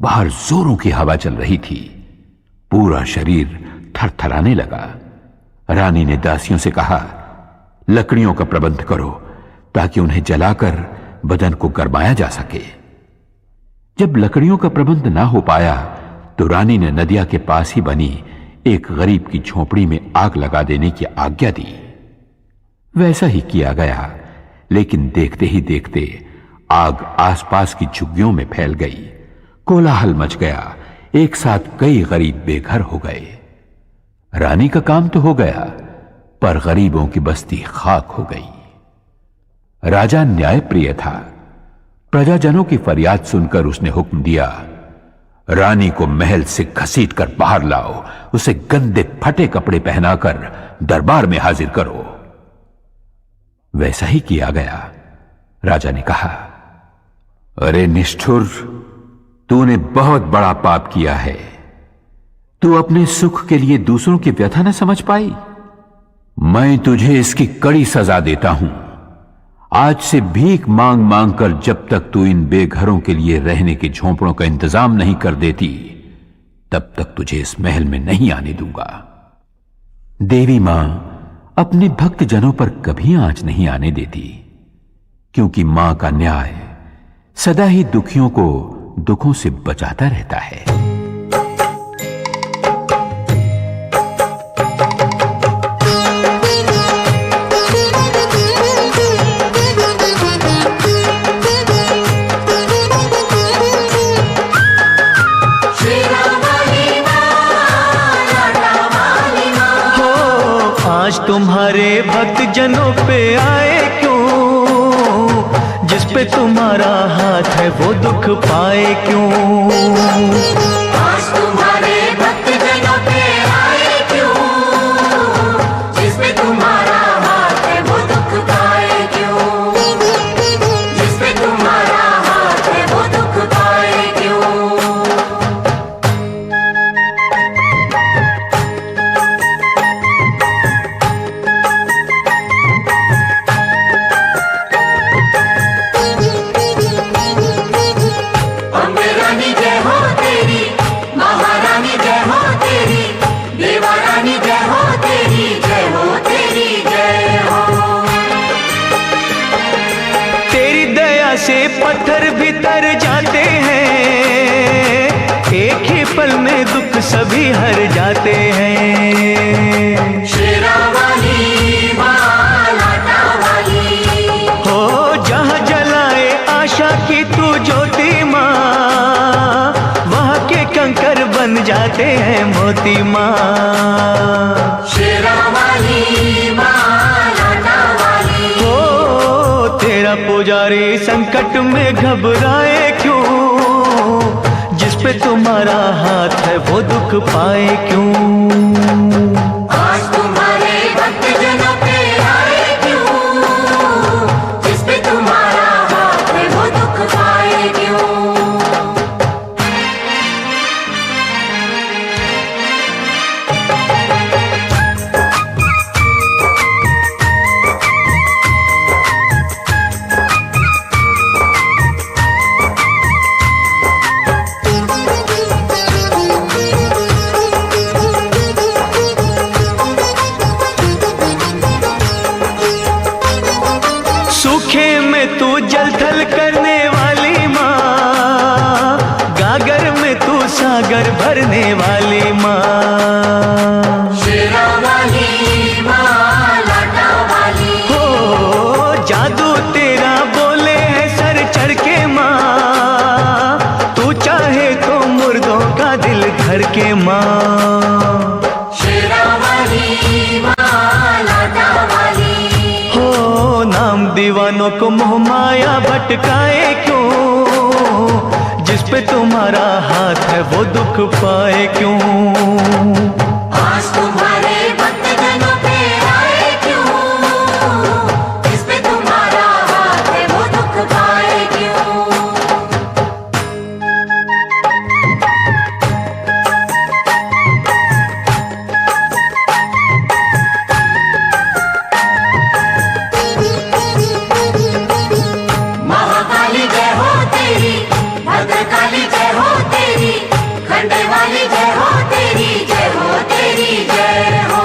बाहर जोरों की हवा चल रही थी। पूरा शरीर थरथराने लगा। रानी ने दासियों से कहा, लकड़ियों का प्रबंध करो ताकि उन्हें जलाकर बदन को गरमाया जा सके। जब लकड़ियों का प्रबंध ना हो पाया तो रानी ने नदिया के पास ही बनी एक गरीब की झोपड़ी में आग लगा देने की आज्ञा दी। वैसा ही किया गया, लेकिन देखते ही देखते आग आसपास की झुग्गियों में फैल गई। कोलाहल मच गया। एक साथ कई गरीब बेघर हो गए। रानी का काम तो हो गया, पर गरीबों की बस्ती खाक हो गई। राजा न्यायप्रिय था। प्रजाजनों की फरियाद सुनकर उसने हुक्म दिया, रानी को महल से घसीटकर बाहर लाओ, उसे गंदे फटे कपड़े पहनाकर दरबार में हाजिर करो। वैसा ही किया गया। राजा ने कहा, अरे निष्ठुर, तूने बहुत बड़ा पाप किया है। तू अपने सुख के लिए दूसरों की व्यथा न समझ पाई। मैं तुझे इसकी कड़ी सजा देता हूं। आज से भीख मांग मांग कर जब तक तू इन बेघरों के लिए रहने के झोंपड़ों का इंतजाम नहीं कर देती, तब तक तुझे इस महल में नहीं आने दूंगा। देवी मां अपने भक्त जनों पर कभी आंच नहीं आने देती, क्योंकि मां का न्याय सदा ही दुखियों को दुखों से बचाता रहता है। आज तुम्हारे भक्त जनों पे आए क्यों, जिस पे तुम्हारा हाथ है वो दुख पाए क्यों। आज तुम्हारे भक्त जनों पे आए क्यों, जिस पे तुम्हारा हाथ है वो दुख पाए क्यों, जिस पे तुम्हारा हाथ है वो दुख पाए क्यों। से पत्थर भी तर जाते हैं, एक ही पल में दुख सभी हर जाते हैं। शेरा वाली मां, लाटा वाली, हो जहाँ जलाए आशा की तू ज्योति, जाते हैं मोती माँ। शेरा वाली माँ लाटा वाली। ओ तेरा पुजारी संकट में घबराए क्यों, जिस पे तुम्हारा हाथ है वो दुख पाए क्यों। आज तुम्हारे भक्त जनों पे आए क्यों, जिस पे तुम्हारा हाथ है वो दुख पाए क्यों। सूखे में तू जल थल करने वाली माँ, गागर में तू सागर भरने वाली माँ। शेरा वाली माँ लाटा वाली। हो जादू तेरा बोले है सर चढ़ के माँ, तू चाहे तो मुर्दों का दिल धर के माँ। शेरा वाली माँ लाटा वाली। हो नाम दीवानों को मोह माया भटकाए क्यों, जिस पे तुम्हारा हाथ है वो दुख पाए क्यों। आज तुम्हारे भक्त जनों पे आए क्यों, जिस पे तुम्हारा हाथ है वो दुख पाए क्यों। महाकाली जय हो तेरी, भद्रकाली जय हो तेरी, खंडे वाली जय हो तेरी, जय हो तेरी जय हो।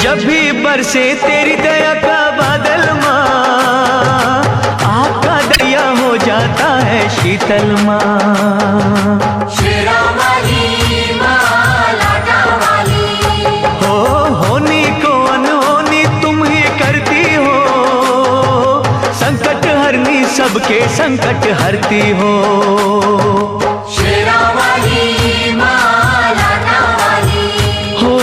जब भी बरसे तेरी दया का बादल माँ, आपका दया हो जाता है शीतल माँ। शेरा वाली माँ लाटा वाली। हो होनी को अनहोनी तुम ही करती हो, संकट हरनी सबके संकट हरती हो। शेरा वाली माँ लाटा वाली। हो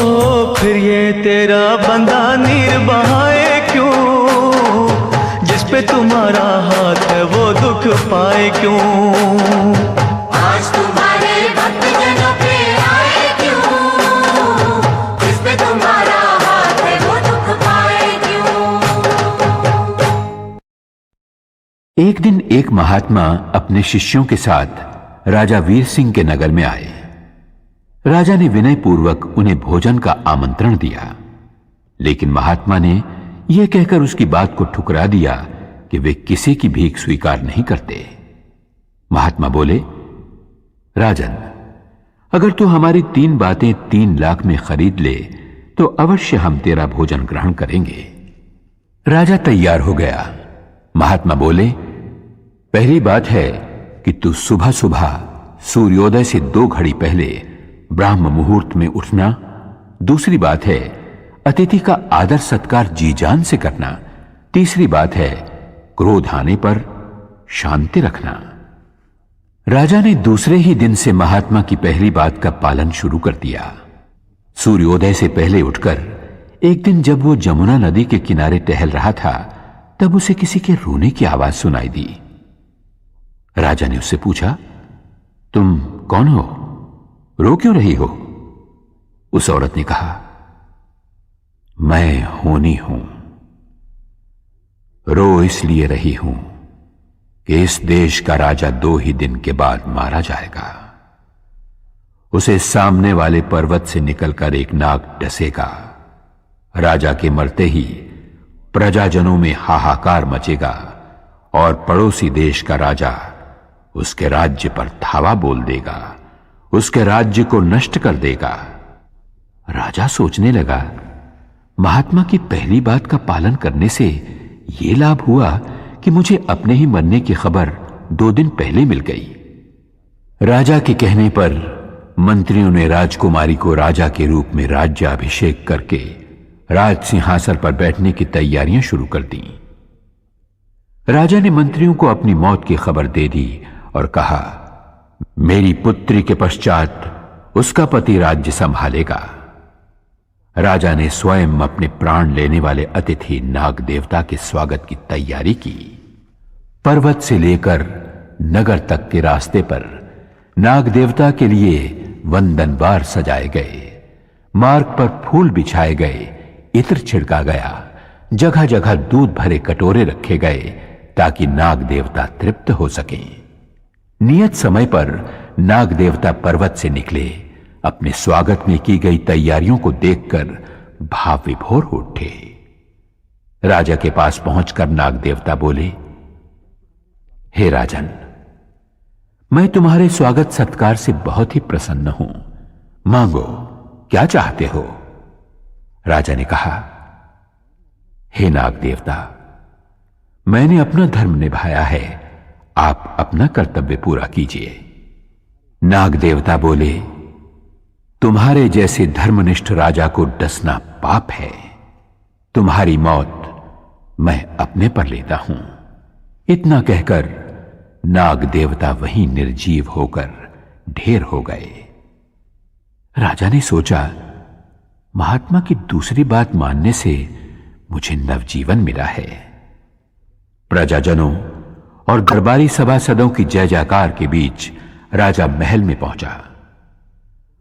फिर ये तेरा बंदा नीर बहाए क्यों, जिस पे तुम्हारा हाथ है वो दुख पाए क्यों। आज तुम्हारे भक्त जनों पे आए क्यों, जिस पे तुम्हारा हाथ है वो दुख पाए क्यों। एक दिन एक महात्मा अपने शिष्यों के साथ राजा वीर सिंह के नगर में आए। राजा ने विनय पूर्वक उन्हें भोजन का आमंत्रण दिया, लेकिन महात्मा ने यह कहकर उसकी बात को ठुकरा दिया कि वे किसी की भीख स्वीकार नहीं करते। महात्मा बोले, राजन, अगर तू हमारी 3 बातें 3 लाख में खरीद ले तो अवश्य हम तेरा भोजन ग्रहण करेंगे। राजा तैयार हो गया। महात्मा बोले, पहली बात है कि तू सुबह सुबह सूर्योदय से 2 घड़ी पहले ब्राह्म मुहूर्त में उठना। दूसरी बात है अतिथि का आदर सत्कार जी जान से करना। तीसरी बात है क्रोध आने पर शांति रखना। राजा ने दूसरे ही दिन से महात्मा की पहली बात का पालन शुरू कर दिया। सूर्योदय से पहले उठकर एक दिन जब वो जमुना नदी के किनारे टहल रहा था, तब उसे किसी के रोने की आवाज सुनाई दी। राजा ने उससे पूछा, तुम कौन हो? रो क्यों रही हो? उस औरत ने कहा, मैं होनी हूं। रो इसलिए रही हूं कि इस देश का राजा 2 ही दिन के बाद मारा जाएगा। उसे सामने वाले पर्वत से निकलकर एक नाग डसेगा। राजा के मरते ही प्रजाजनों में हाहाकार मचेगा और पड़ोसी देश का राजा उसके राज्य पर धावा बोल देगा, उसके राज्य को नष्ट कर देगा। राजा सोचने लगा, महात्मा की पहली बात का पालन करने से यह लाभ हुआ कि मुझे अपने ही मरने की खबर 2 दिन पहले मिल गई। राजा के कहने पर मंत्रियों ने राजकुमारी को राजा के रूप में राज्याभिषेक करके राज सिंहासन पर बैठने की तैयारियां शुरू कर दी। राजा ने मंत्रियों को अपनी मौत की खबर दे दी और कहा, मेरी पुत्री के पश्चात उसका पति राज्य संभालेगा। राजा ने स्वयं अपने प्राण लेने वाले अतिथि नाग देवता के स्वागत की तैयारी की। पर्वत से लेकर नगर तक के रास्ते पर नाग देवता के लिए वंदनवार सजाए गए, मार्ग पर फूल बिछाए गए, इत्र छिड़का गया, जगह जगह दूध भरे कटोरे रखे गए ताकि नाग देवता तृप्त हो सकें। नियत समय पर नाग देवता पर्वत से निकले, अपने स्वागत में की गई तैयारियों को देखकर भाव विभोर हो उठे। राजा के पास पहुंचकर नाग देवता बोले, हे राजन, मैं तुम्हारे स्वागत सत्कार से बहुत ही प्रसन्न हूं। मांगो, क्या चाहते हो? राजा ने कहा, हे नाग देवता, मैंने अपना धर्म निभाया है, आप अपना कर्तव्य पूरा कीजिए। नाग देवता बोले, तुम्हारे जैसे धर्मनिष्ठ राजा को डसना पाप है। तुम्हारी मौत मैं अपने पर लेता हूं। इतना कहकर नाग देवता वहीं निर्जीव होकर ढेर हो गए। राजा ने सोचा, महात्मा की दूसरी बात मानने से मुझे नवजीवन मिला है। प्रजाजनों और दरबारी सभासदों की जय जयकार के बीच राजा महल में पहुंचा।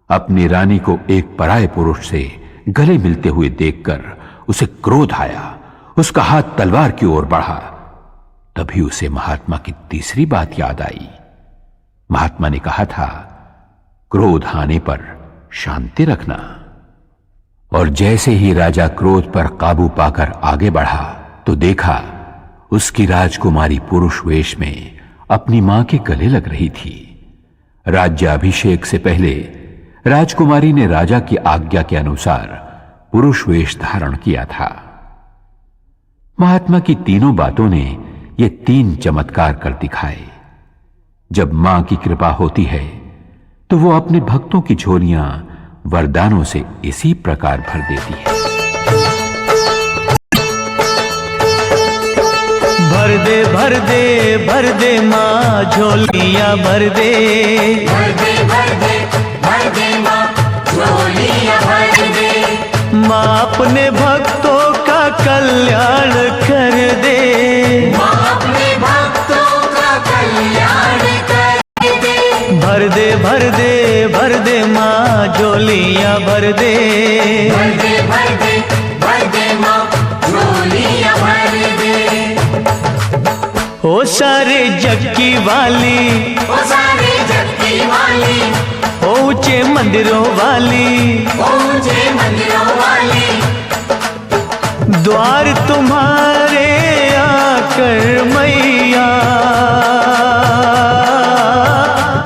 अपनी रानी को एक पराये पुरुष से गले मिलते हुए देखकर उसे क्रोध आया। उसका हाथ तलवार की ओर बढ़ा। तभी उसे महात्मा की तीसरी बात याद आई। महात्मा ने कहा था, क्रोध आने पर शांति रखना। और जैसे ही राजा क्रोध पर काबू पाकर आगे बढ़ा तो देखा उसकी राजकुमारी पुरुष वेश में अपनी मां के गले लग रही थी। राज्याभिषेक से पहले राजकुमारी ने राजा की आज्ञा के अनुसार पुरुष वेश धारण किया था। महात्मा की तीनों बातों ने ये तीन चमत्कार कर दिखाए। जब मां की कृपा होती है तो वो अपने भक्तों की झोलियां वरदानों से इसी प्रकार भर देती है। भर दे भर दे भर दे माँ झोलियां भर दे, भर दे भर दे भर दे माँ झोलियां भर दे। माँ अपने भक्तों का कल्याण कर दे, माँ अपने भक्तों का कल्याण कर दे। भर दे भर दे भर दे माँ झोलियां भर दे, भर दे भर दे भर दे माँ झोलियां भर दे। ओ सारे जग की वाली, ओ सारे जग की वाली, ओ ऊंचे मंदिरों वाली, ऊंचे मंदिरों वाली। द्वार तुम्हारे आकर मैया,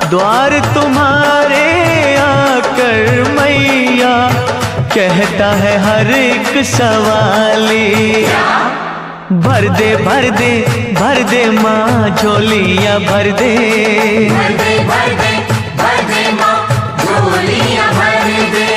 द्वार तुम्हारे आकर मैया, कहता है हर एक सवाली। भर दे भर दे भर दे माँ झोलियां भर दे, भर दे भर दे भर दे माँ झोलियां भर दे।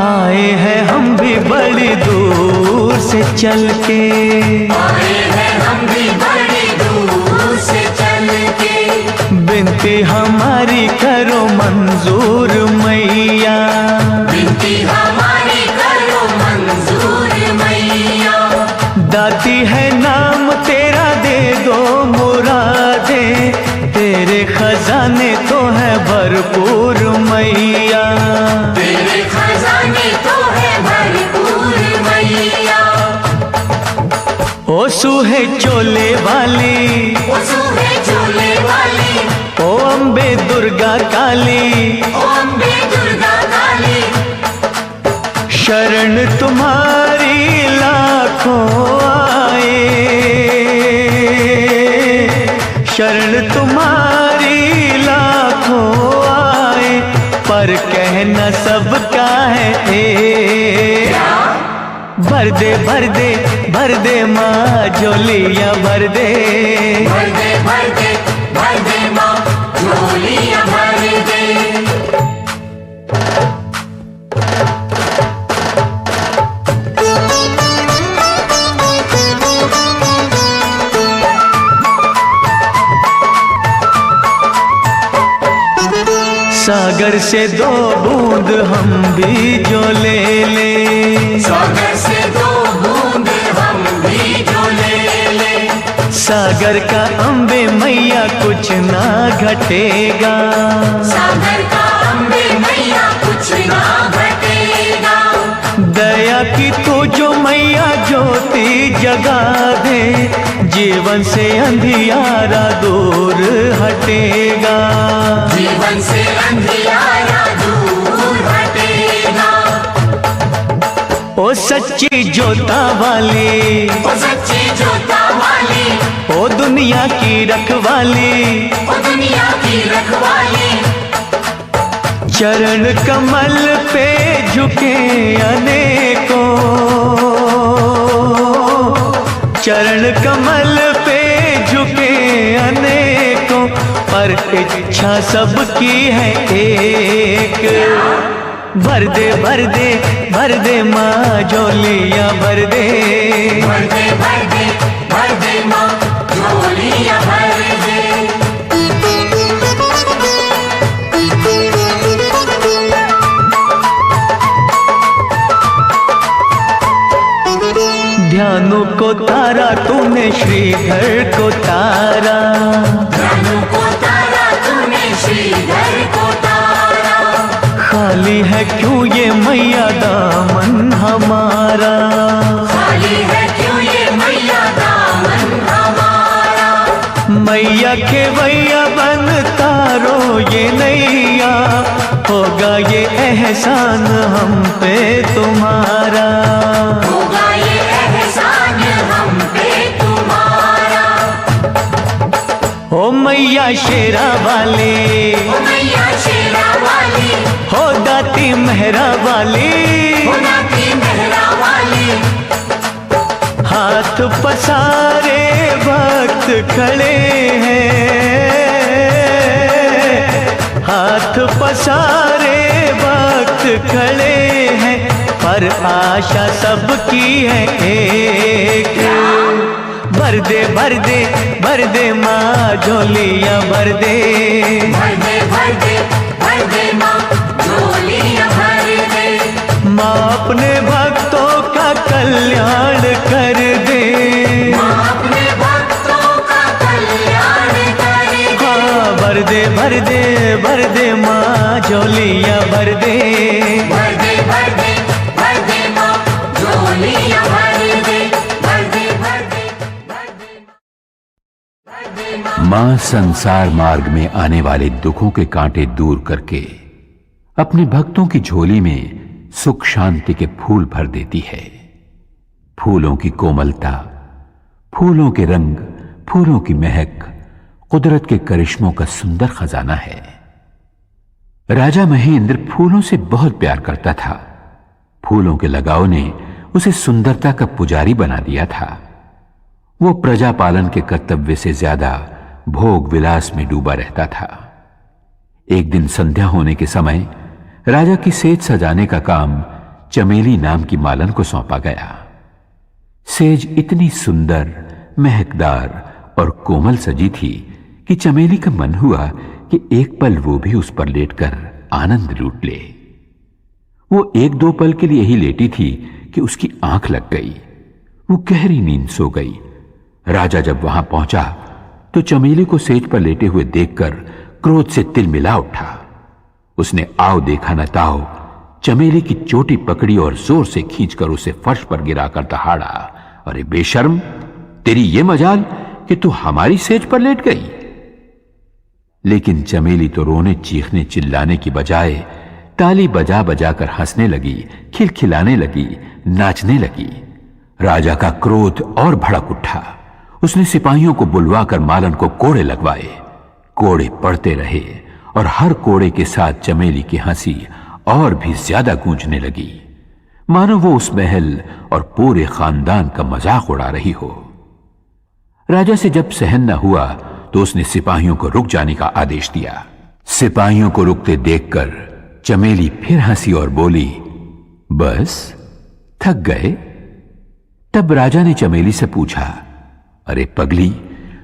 आए हैं हम भी बड़ी दूर से चल के, आए हैं हम भी बड़ी दूर से चल के। बिनती हमारी करो मंजूर मैया, बिनती हमारी करो मंजूर मैया। दाती है नाम तेरा दे दो मुरादें, तेरे खजाने तो है भरपूर मैया, तेरे खजाने तो है भरपूर मैया। ओ सूहे चोले वाली, ओ सूहे चोले वाली, ओ अम्बे दुर्गा काली, ओ अम्बे दुर्गा काली। शरण तुम्हारी लाखों आए, शरण तुम्हारी लाखों आए, पर कहना सबका है एक। भर दे भर दे भर दे माँ झोलियां भर दे, भर दे भर दे भर दे माँ झोलियां भर दे। सागर से दो बूंद हम भी जो ले ले, सागर से दो बूंद हम भी जो ले ले, सागर का अम्बे मैया कुछ ना घटेगा, सागर का अम्बे मैया कुछ ना घटेगा। दया की तू जो मैया ज्योति जगा दे, जीवन से अंधियारा दूर हटेगा, जीवन से अंधियारा दूर हटेगा। ओ सच्ची जोता वाली, ओ सच्ची जोता वाली, ओ दुनिया की रखवाली, ओ दुनिया की रखवाली, चरण कमल पे झुके अनेकों, चरण कमल पे झुके अनेकों, पर इच्छा सबकी है एक। भर दे भर दे भर दे माँ झोलियाँ भर दे, भर दे भर दे भर दे माँ झोलियाँ भर दे। ध्यानु को तारा तूने श्रीधर को तारा, ध्यानु को तारा तूने श्रीधर को तारा, खाली है क्यों ये मैया दामन हमारा, खाली है क्यों ये मैया दामन हमारा। मैया खेवैया बन तारो ये नैया, होगा ये एहसान हम पे तुम्हारा, होगा ये एहसान हम पे तुम्हारा। हो मैया शेरा वाले, ओ मैया शेरा वाली, हो दाती मेहरा वाली, ओ नाती मेहरा वाली, हाथ पसारे भक्त खड़े हैं, हाथ पसारे भक्त खड़े हैं, पर आशा सबकी है एक। भर दे भर दे भर दे माँ झोलियाँ भर दे, भर दे भर दे भर दे माँ झोलियाँ भर दे। माँ अपने भक्तों का कल्याण कर दे, माँ अपने भक्तों का कल्याण करे। हाँ भर दे भर दे भर दे माँ झोलियाँ भर दे, भर दे भर दे भर दे माँ झोलियाँ भर दे, भर दे भर दे भर दे भर दे माँ। मां संसार मार्ग में आने वाले दुखों के कांटे दूर करके अपने भक्तों की झोली में सुख शांति के फूल भर देती है। फूलों की कोमलता, फूलों के रंग, फूलों की महक कुदरत के करिश्मों का सुंदर खजाना है। राजा महेंद्र फूलों से बहुत प्यार करता था। फूलों के लगाव ने उसे सुंदरता का पुजारी बना दिया था। वो प्रजा पालन के कर्तव्य से ज्यादा भोग विलास में डूबा रहता था। एक दिन संध्या होने के समय राजा की सेज सजाने का काम चमेली नाम की मालन को सौंपा गया। सेज इतनी सुंदर, महकदार और कोमल सजी थी कि चमेली का मन हुआ कि एक पल वो भी उस पर लेटकर आनंद लूट ले। वो एक दो पल के लिए ही लेटी थी कि उसकी आंख लग गई। वो गहरी नींद सो गई। राजा जब वहां पहुंचा तो चमेली को सेज पर लेटे हुए देखकर क्रोध से तिलमिला उठा। उसने आओ देखा न ताओ चमेली की चोटी पकड़ी और जोर से खींचकर उसे फर्श पर गिराकर दहाड़ा। अरे बेशर्म, तेरी ये मजाल कि तू हमारी सेज पर लेट गई। लेकिन चमेली तो रोने चीखने चिल्लाने की बजाय ताली बजा बजा कर हंसने लगी, खिलखिलाने लगी, नाचने लगी। राजा का क्रोध और भड़क उठा। उसने सिपाहियों को बुलवाकर मालन को कोड़े लगवाए। कोड़े पड़ते रहे और हर कोड़े के साथ चमेली की हंसी और भी ज्यादा गूंजने लगी, मानो वो उस महल और पूरे खानदान का मजाक उड़ा रही हो। राजा से जब सहन न हुआ तो उसने सिपाहियों को रुक जाने का आदेश दिया। सिपाहियों को रुकते देखकर चमेली फिर हंसी और बोली, बस थक गए? तब राजा ने चमेली से पूछा, अरे पगली,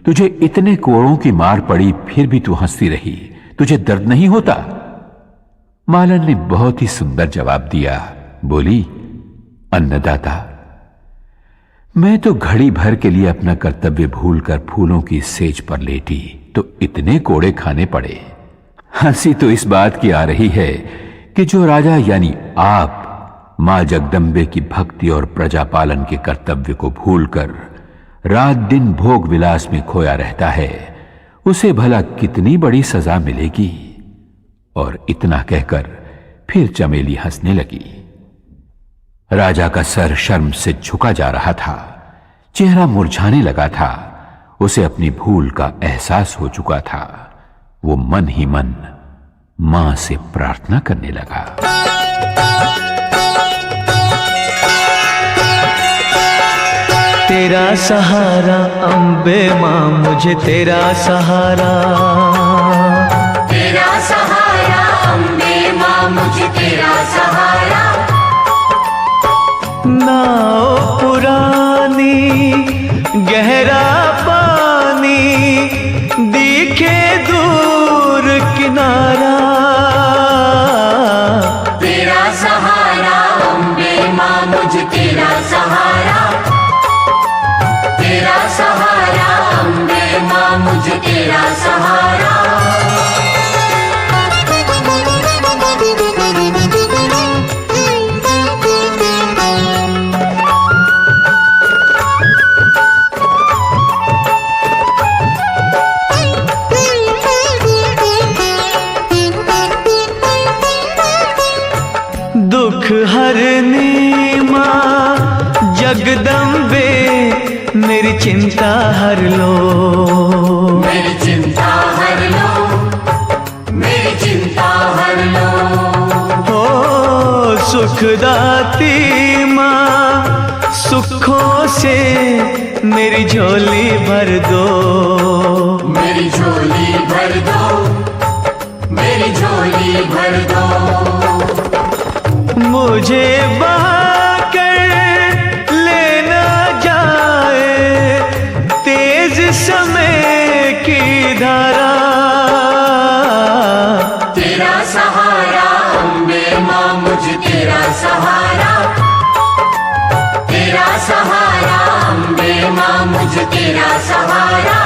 तुझे इतने कोड़ों की मार पड़ी फिर भी तू हंसती रही, तुझे दर्द नहीं होता? मालन ने बहुत ही सुंदर जवाब दिया। बोली, अन्नदाता, मैं तो घड़ी भर के लिए अपना कर्तव्य भूलकर फूलों की सेज पर लेटी तो इतने कोड़े खाने पड़े। हंसी तो इस बात की आ रही है कि जो राजा यानी आप मां जगदम्बे की भक्ति और प्रजा पालन के कर्तव्य को भूलकर रात दिन भोग विलास में खोया रहता है, उसे भला कितनी बड़ी सजा मिलेगी। और इतना कहकर फिर चमेली हंसने लगी। राजा का सर शर्म से झुका जा रहा था, चेहरा मुरझाने लगा था। उसे अपनी भूल का एहसास हो चुका था। वो मन ही मन मां से प्रार्थना करने लगा। तेरा सहारा अम्बे मां, मुझे तेरा सहारा। तेरा सहारा अम्बे मां, मुझे तेरा सहारा। नाव पुरानी गहरा पानी, दिखे दूर किनारा। तेरा सहारा अम्बे मां, मुझे तेरा सहारा। तेरा सहारा अम्बे मां, मुझे तेरा सहारा। दुख हरनी मां जगदम्बे, मेरी चिंता हर लो। मेरी चिंता हर लो, मेरी चिंता हर लो। हो सुखदाती मां, सुखों से मेरी झोली भर दो। मेरी झोली भर दो, मेरी झोली भर दो। मुझे बहाकर लेना जाए तेज समय की धारा। तेरा सहारा अम्बे मां, मुझे तेरा सहारा। तेरा सहारा अम्बे मां, मुझे तेरा सहारा।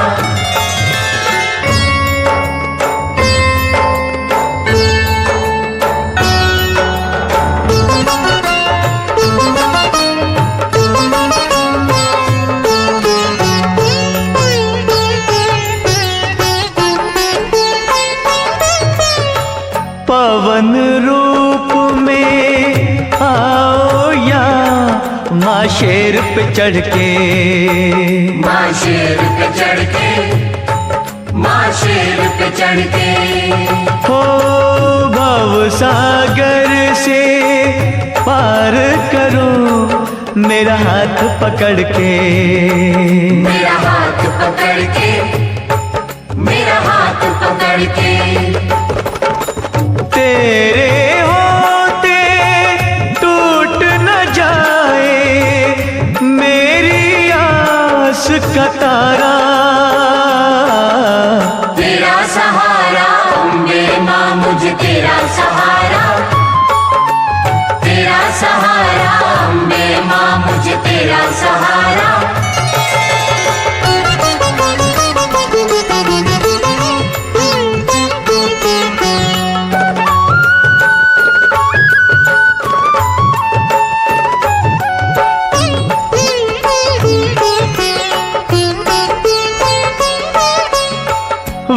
पवन रूप में आओ या माँ शेर पे चढ़ के। माँ शेर पे चढ़ के, माँ शेर पे चढ़ के। हो भव सागर से पार करो, मेरा हाथ पकड़ के। मेरा हाथ पकड़ के, मेरा हाथ पकड़ के। तेरे होते टूट न जाए मेरी आस का तारा। तेरा सहारा अम्बे मां, मुझे तेरा सहारा। तेरा सहारा अम्बे मां, मुझे तेरा सहारा।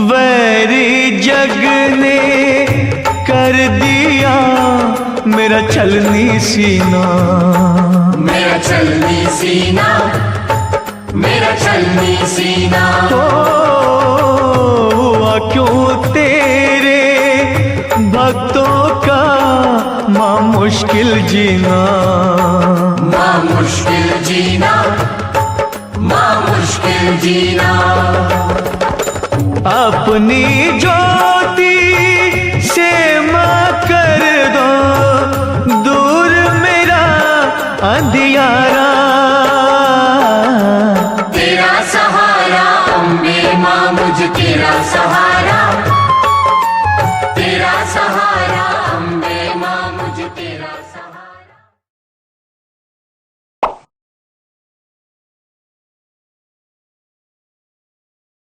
वैरी जग ने कर दिया मेरा छलनी सीना। मेरा छलनी सीना, मेरा छलनी सीना। हो हुआ क्यों तेरे भक्तों का माँ मुश्किल जीना। माँ मुश्किल जीना, माँ मुश्किल जीना। अपनी ज्योति से माँ कर दो दूर मेरा अंधियारा। तेरा सहारा अम्बे मां, मुझे तेरा